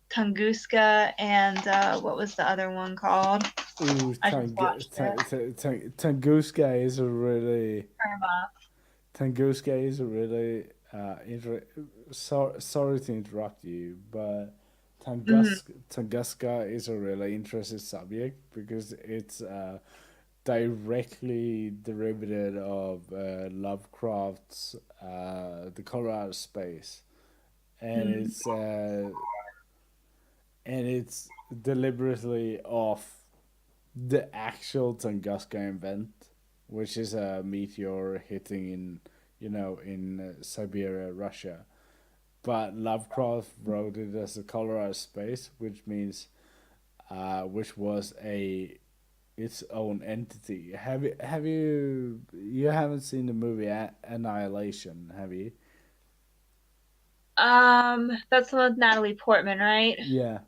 Tunguska and what was the other one called? Ooh, I just watched it. Tunguska is a really Irma. Tunguska is a really sorry to interrupt you, but Mhm. Tunguska is a really interesting subject because it's directly derivative of Lovecraft's The Colorado Space, and Mhm. it's deliberately off the actual Tunguska event, which is a meteor hitting in Siberia, Russia. But Lovecraft wrote it as a Colorado Space, which means which was a its own entity. You haven't seen the movie Annihilation, have you? That's the one with Natalie Portman, right? Yeah.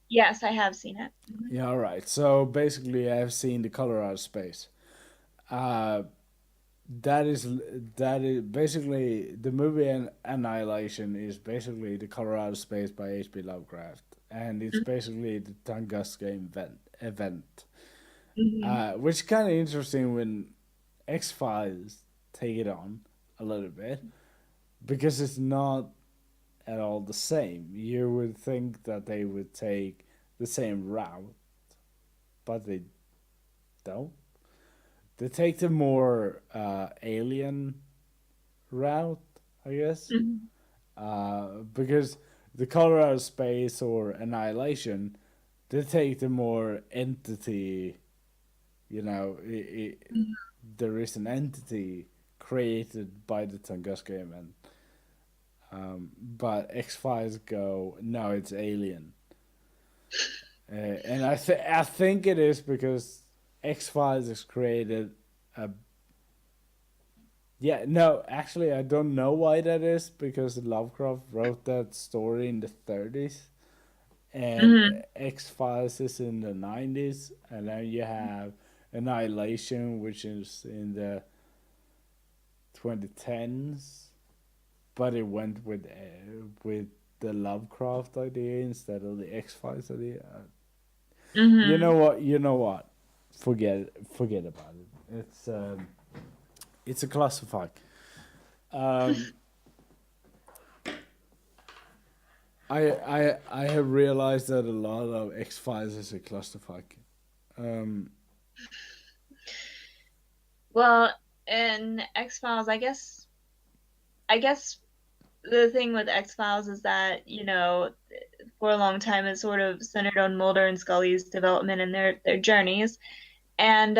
Yes, I have seen it. Mhm. Yeah, all right. So basically, I've seen the Colorado Space. Uh, that is that is basically the movie Annihilation is basically the Colorado Space by H.P. Lovecraft, and it's basically the Tunguska event, Mhm. which is kind of interesting when X Files take it on a little bit because it's not at all the same. You would think that they would take the same route, but they don't. They take the more alien route, I guess, Mhm. because the Colorado Space or Annihilation, they take the more entity. Mhm. There is an entity created by the Tunguska event. But X Files go no, it's alien, and I think it is because X Files is created. Uh, yeah, no, actually, I don't know why that is because Lovecraft wrote that story in the 30s and Mhm. X Files is in the 90s, and then you have Annihilation, which is in the 2010s, but it went with the Lovecraft idea instead of the X Files idea. You know Mhm. what? You know what? Forget about it. It's it's a clusterfuck. Um, I have realized that a lot of X Files is a clusterfuck. Um, Well, in X-Files, I guess the thing with X-Files is that, for a long time it sort of centered on Mulder and Scully's development and their journeys. And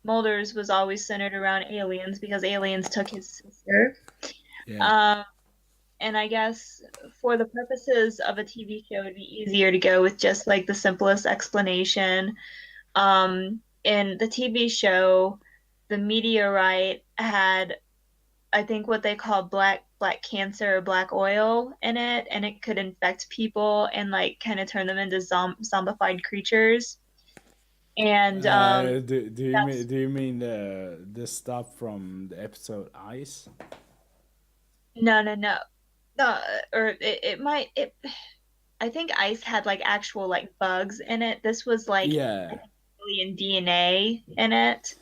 Mulder's was always centered around aliens because aliens took his sister. yeah. Um, and I guess for the purposes of a TV show, it'd be easier to go with just like the simplest explanation. In the TV show, the meteorite had, I think, what they call black cancer or black oil in it, and it could infect people and like kind of turn them into zombified creatures. And that's Do you mean the stuff from the episode Ice? no, no, no, no, or it might it. I think ice had like actual like bugs in it. This was like I Yeah, think alien DNA in it.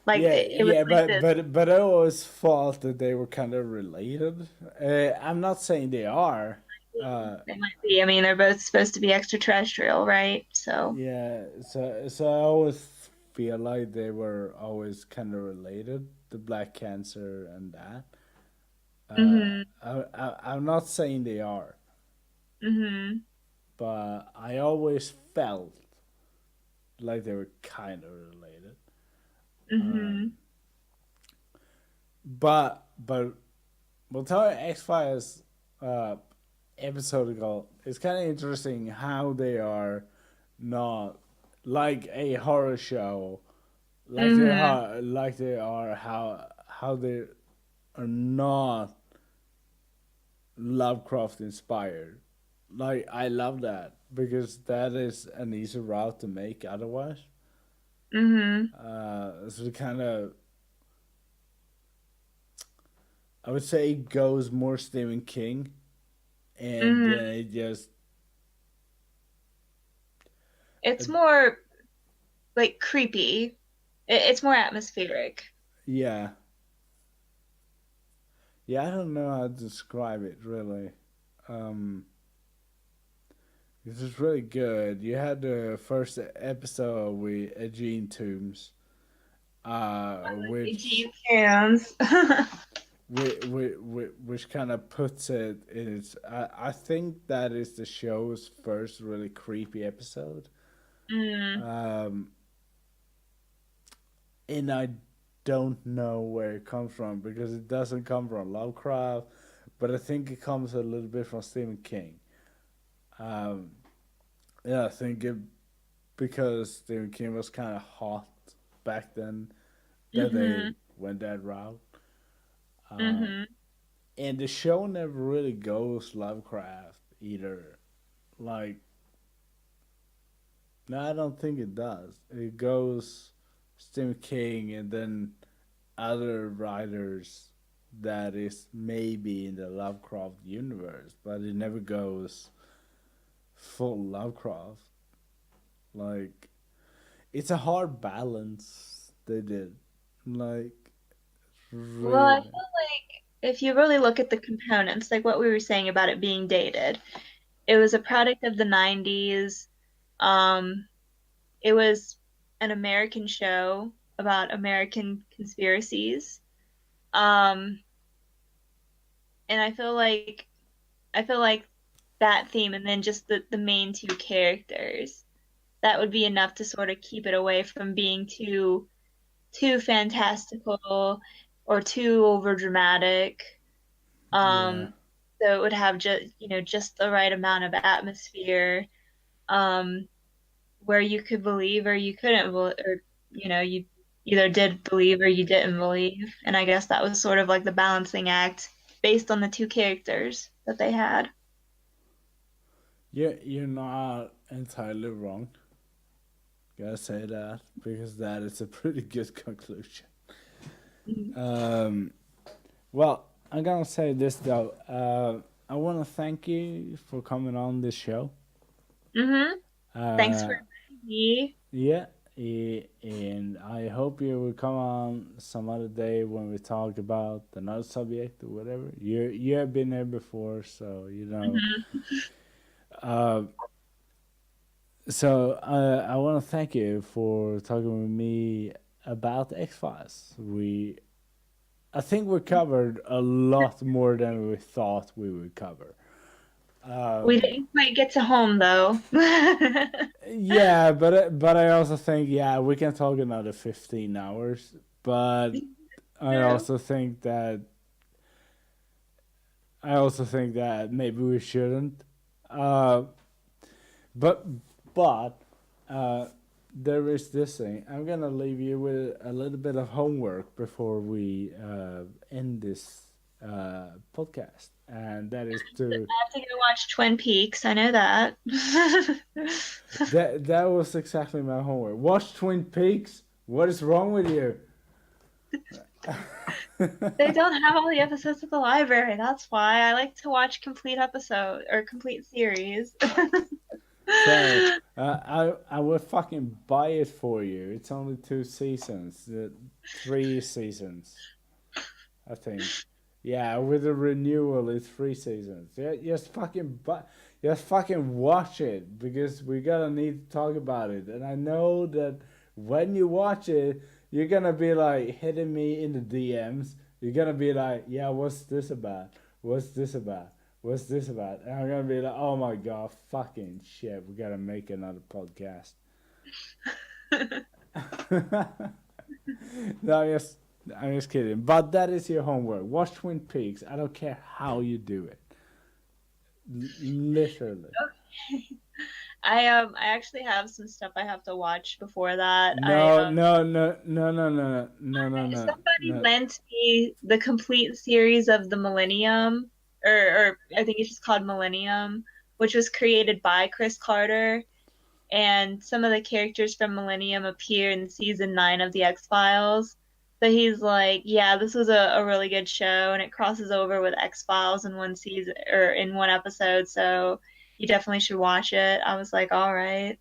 Like yeah, it was yeah. like this. But I always thought that they were kind of related. I'm not saying they are. Uh, They might be. I mean, they're both supposed to be extraterrestrial, right? So, yeah, so I always feel like they were always kind of related, the black cancer and that. hmm I'm not saying they are, hmm but I always felt like they were kind of related. hmm But we'll tell you X Files uh, episode ago. It's kind of interesting how they are not like a horror show, hmm like they are how they are not Lovecraft inspired. Like I love that because that is an easy route to make otherwise. hmm So kind of I would say it goes more Stephen King, and hmm then it just uh, It's more like creepy. It's more atmospheric. yeah, yeah. I don't know how to describe it really. Um, this is really good. You had the first episode with Gene Toombs, which Gene Sims. which kind of puts it in its. I think that is the show's first really creepy episode. mm, Um, and I don't know where it comes from because it doesn't come from Lovecraft, but I think it comes a little bit from Stephen King. Um, yeah, I think it because Stephen King was kind of hot back then that they hmm went that route. Um, hmm and the show never really goes Lovecraft either. Like, no, I don't think it does. It goes Stephen King and then other writers that is maybe in the Lovecraft universe, but it never goes full Lovecraft. Like it's a hard balance they did. Like Well, I really, feel like if you really look at the components, like what we were saying about it being dated, it was a product of the 90s. Um, it was an American show about American conspiracies. Um, and I feel like that theme and then just the main two characters, that would be enough to sort of keep it away from being too fantastical or too over dramatic. yeah, Um, so it would have just the right amount of atmosphere, um, where you could believe or you couldn't, or you either did believe or you didn't believe. And I guess that was sort of like the balancing act based on the two characters that they had. you're not entirely wrong. Gotta say that because that is a pretty good conclusion. Um, well, I'm gonna say this though. I want to thank you for coming on this show. Mm-hmm. Thanks for Uh, inviting me. yeah, And I hope you will come on some other day when we talk about another subject or whatever. You have been there before, so you know. Hmm. Uh, I want to thank you for talking with me about X Files. I think we covered a lot more than we thought we would cover. We Um, didn't quite get to home though. yeah, but I also think we can talk another 15 hours. But I True. also think that maybe we shouldn't. Uh, but but uh, there is this thing. I'm gonna leave you with a little bit of homework before we end this podcast, and that is to I have to go watch Twin Peaks. I know that. that was exactly my homework. Watch Twin Peaks. What is wrong with you? They don't have all the episodes at the library. That's why I like to watch complete episode or complete series. So I will fucking buy it for you. It's only 2 seasons, 3 seasons, I think. Yeah, with a renewal, it's 3 seasons. Yeah, just fucking watch it because we gotta need to talk about it. And I know that when you watch it, you're gonna be like hitting me in the DMs. You're gonna be like, yeah, what's this about? What's this about? What's this about? And I'm gonna be like, oh my god, fucking shit, we gotta make another podcast. No, I'm just kidding. But that is your homework. Watch Twin Peaks. I don't care how you do it. Literally. I actually have some stuff I have to watch before that. No, no, no, no, no, no, no, no, no, Somebody no. lent me the complete series of the Millennium, or I think it's just called Millennium, which was created by Chris Carter. And some of the characters from Millennium appear in season 9 of the X-Files. So he's like, yeah, this was a really good show, and it crosses over with X-Files in one season or in one episode, so you definitely should watch it. I was like, all right.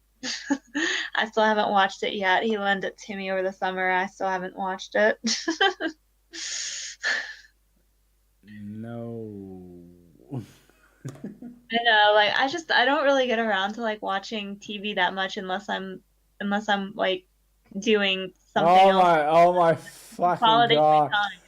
I still haven't watched it yet. He lent it to me over the summer. I still haven't watched it. No. I know, like I don't really get around to like watching TV that much unless I'm like doing something else. Oh my fucking Holiday god. time.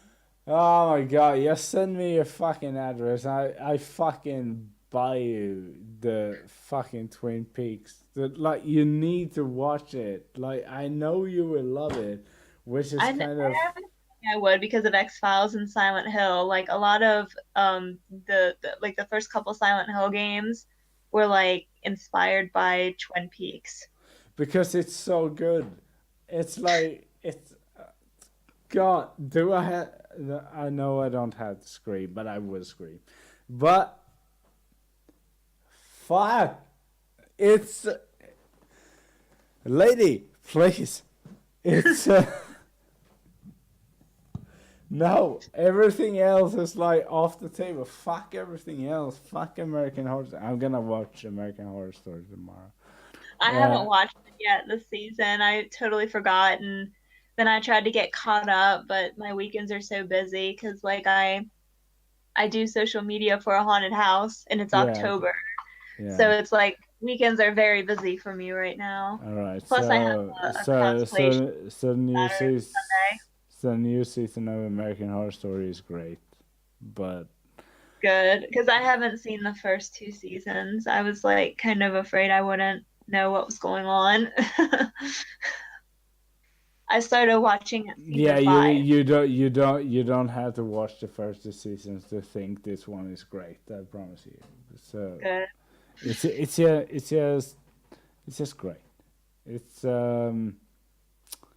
Oh my god, just send me your fucking address. I fucking buy you the fucking Twin Peaks. Like you need to watch it. Like I know you will love it, which is I kind of haven't think I would because of X-Files and Silent Hill. Like a lot of the first couple Silent Hill games were like inspired by Twin Peaks. because it's so good. It's like it's God. Do I have? I know I don't have to scream, but I will scream. But fuck, it's lady, please. It's no. Everything else is like off the table. Fuck everything else. Fuck American Horror. I'm gonna watch American Horror Story tomorrow. I haven't Uh, watched it yet this season. I totally forgot, and then I tried to get caught up, but my weekends are so busy because like I do social media for a haunted house, and it's yeah, October, so yeah. it's like weekends are very busy for me right now. All right. Plus, I have a cosplay show Saturday and Sunday. The new season of American Horror Story is great, but Good, because I haven't seen the first two seasons. I was like kind of afraid I wouldn't know what was going on. I started watching at yeah, season 5. you don't have to watch the first 2 seasons to think this one is great. I promise you. So Good. it's just great. It's Better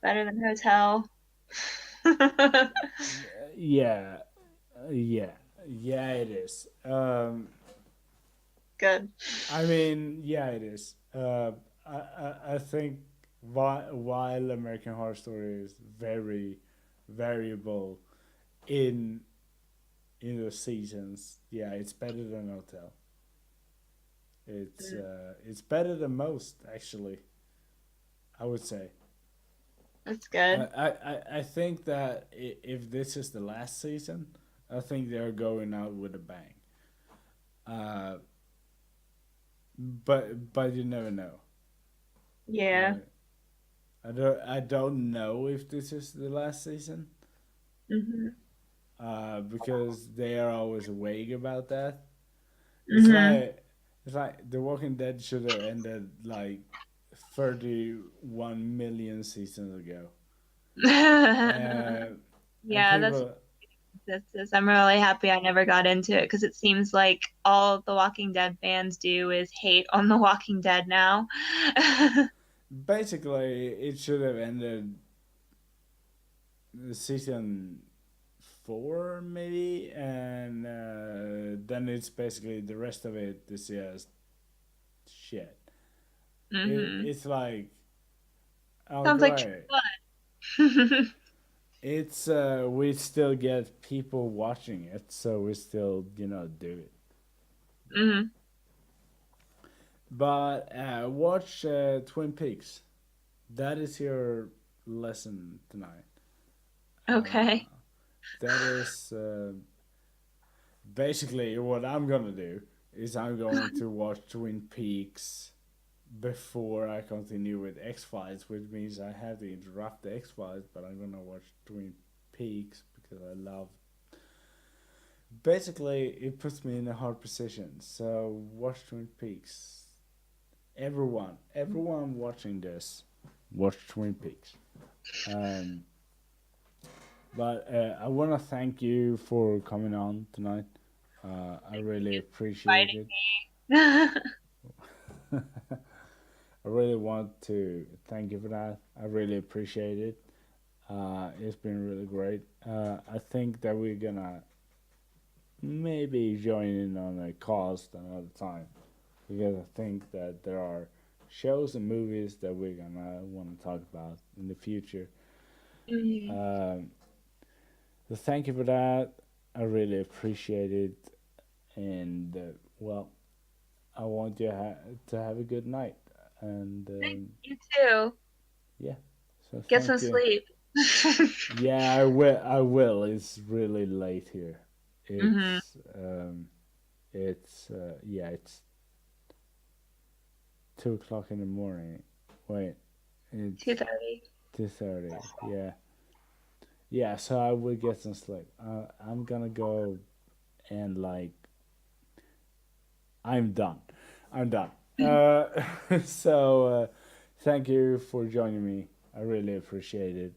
than Hotel. yeah yeah yeah it is. Good. I mean yeah it is. I think while American Horror Story is very variable in the seasons, yeah, it's better than Hotel. Mm. It's better than most actually. I would say. That's I, good. I, I think that if this is the last season, I think they're going out with a bang. Uh, but you never know. Yeah. Right? I don't know if this is the last season. Mhm. Because they are always vague about that. It's Mhm. like it's like The Walking Dead should have ended like 31 million seasons ago. Uh, and Yeah, that's people I'm really happy I never got into it because it seems like all the Walking Dead fans do is hate on The Walking Dead now. basically it should have ended season 4 maybe, and then it's basically the rest of it is just shit. Hmm. It's like, oh Sounds like great, fun. it's we still get people watching it, so we still do it. Hmm. But watch Twin Peaks. That is your lesson tonight. Okay. That is basically what I'm gonna do. Is I'm going to watch Twin Peaks before I continue with X Files, which means I have to interrupt the X Files, but I'm gonna watch Twin Peaks because I love. Basically, it puts me in a hard position. So watch Twin Peaks. Everyone watching this, watch Twin Peaks. Um, but I want to thank you for coming on tonight. I Thank really you appreciate it. for inviting me. I really want to thank you for that. I really appreciate it. It's been really great. I think that we're gonna maybe join in on a cast another time because I think that there are shows and movies that we're gonna want to talk about in the future. Mhm. Um, so thank you for that. I really appreciate it, and well, I want you to have a good night. And Thank you too. yeah, so Get some thank you. sleep. Yeah, I will. I will. It's really late here. Hmm. Yeah, it's 2 o'clock in the morning. Wait, it's 2:30. 2:30. Yeah, yeah. So I will get some sleep. I'm gonna go and I'm done. I'm done. So thank you for joining me. I really appreciate it.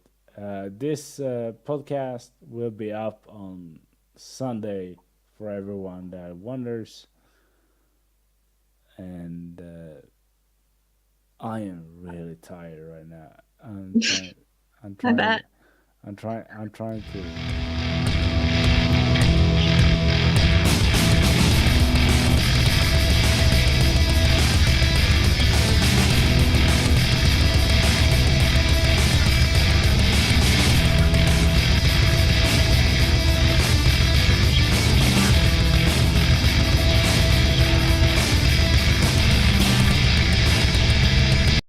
This podcast will be up on Sunday for everyone that wonders, and I am really tired right now. I'm trying. I'm I trying. bet. I'm trying to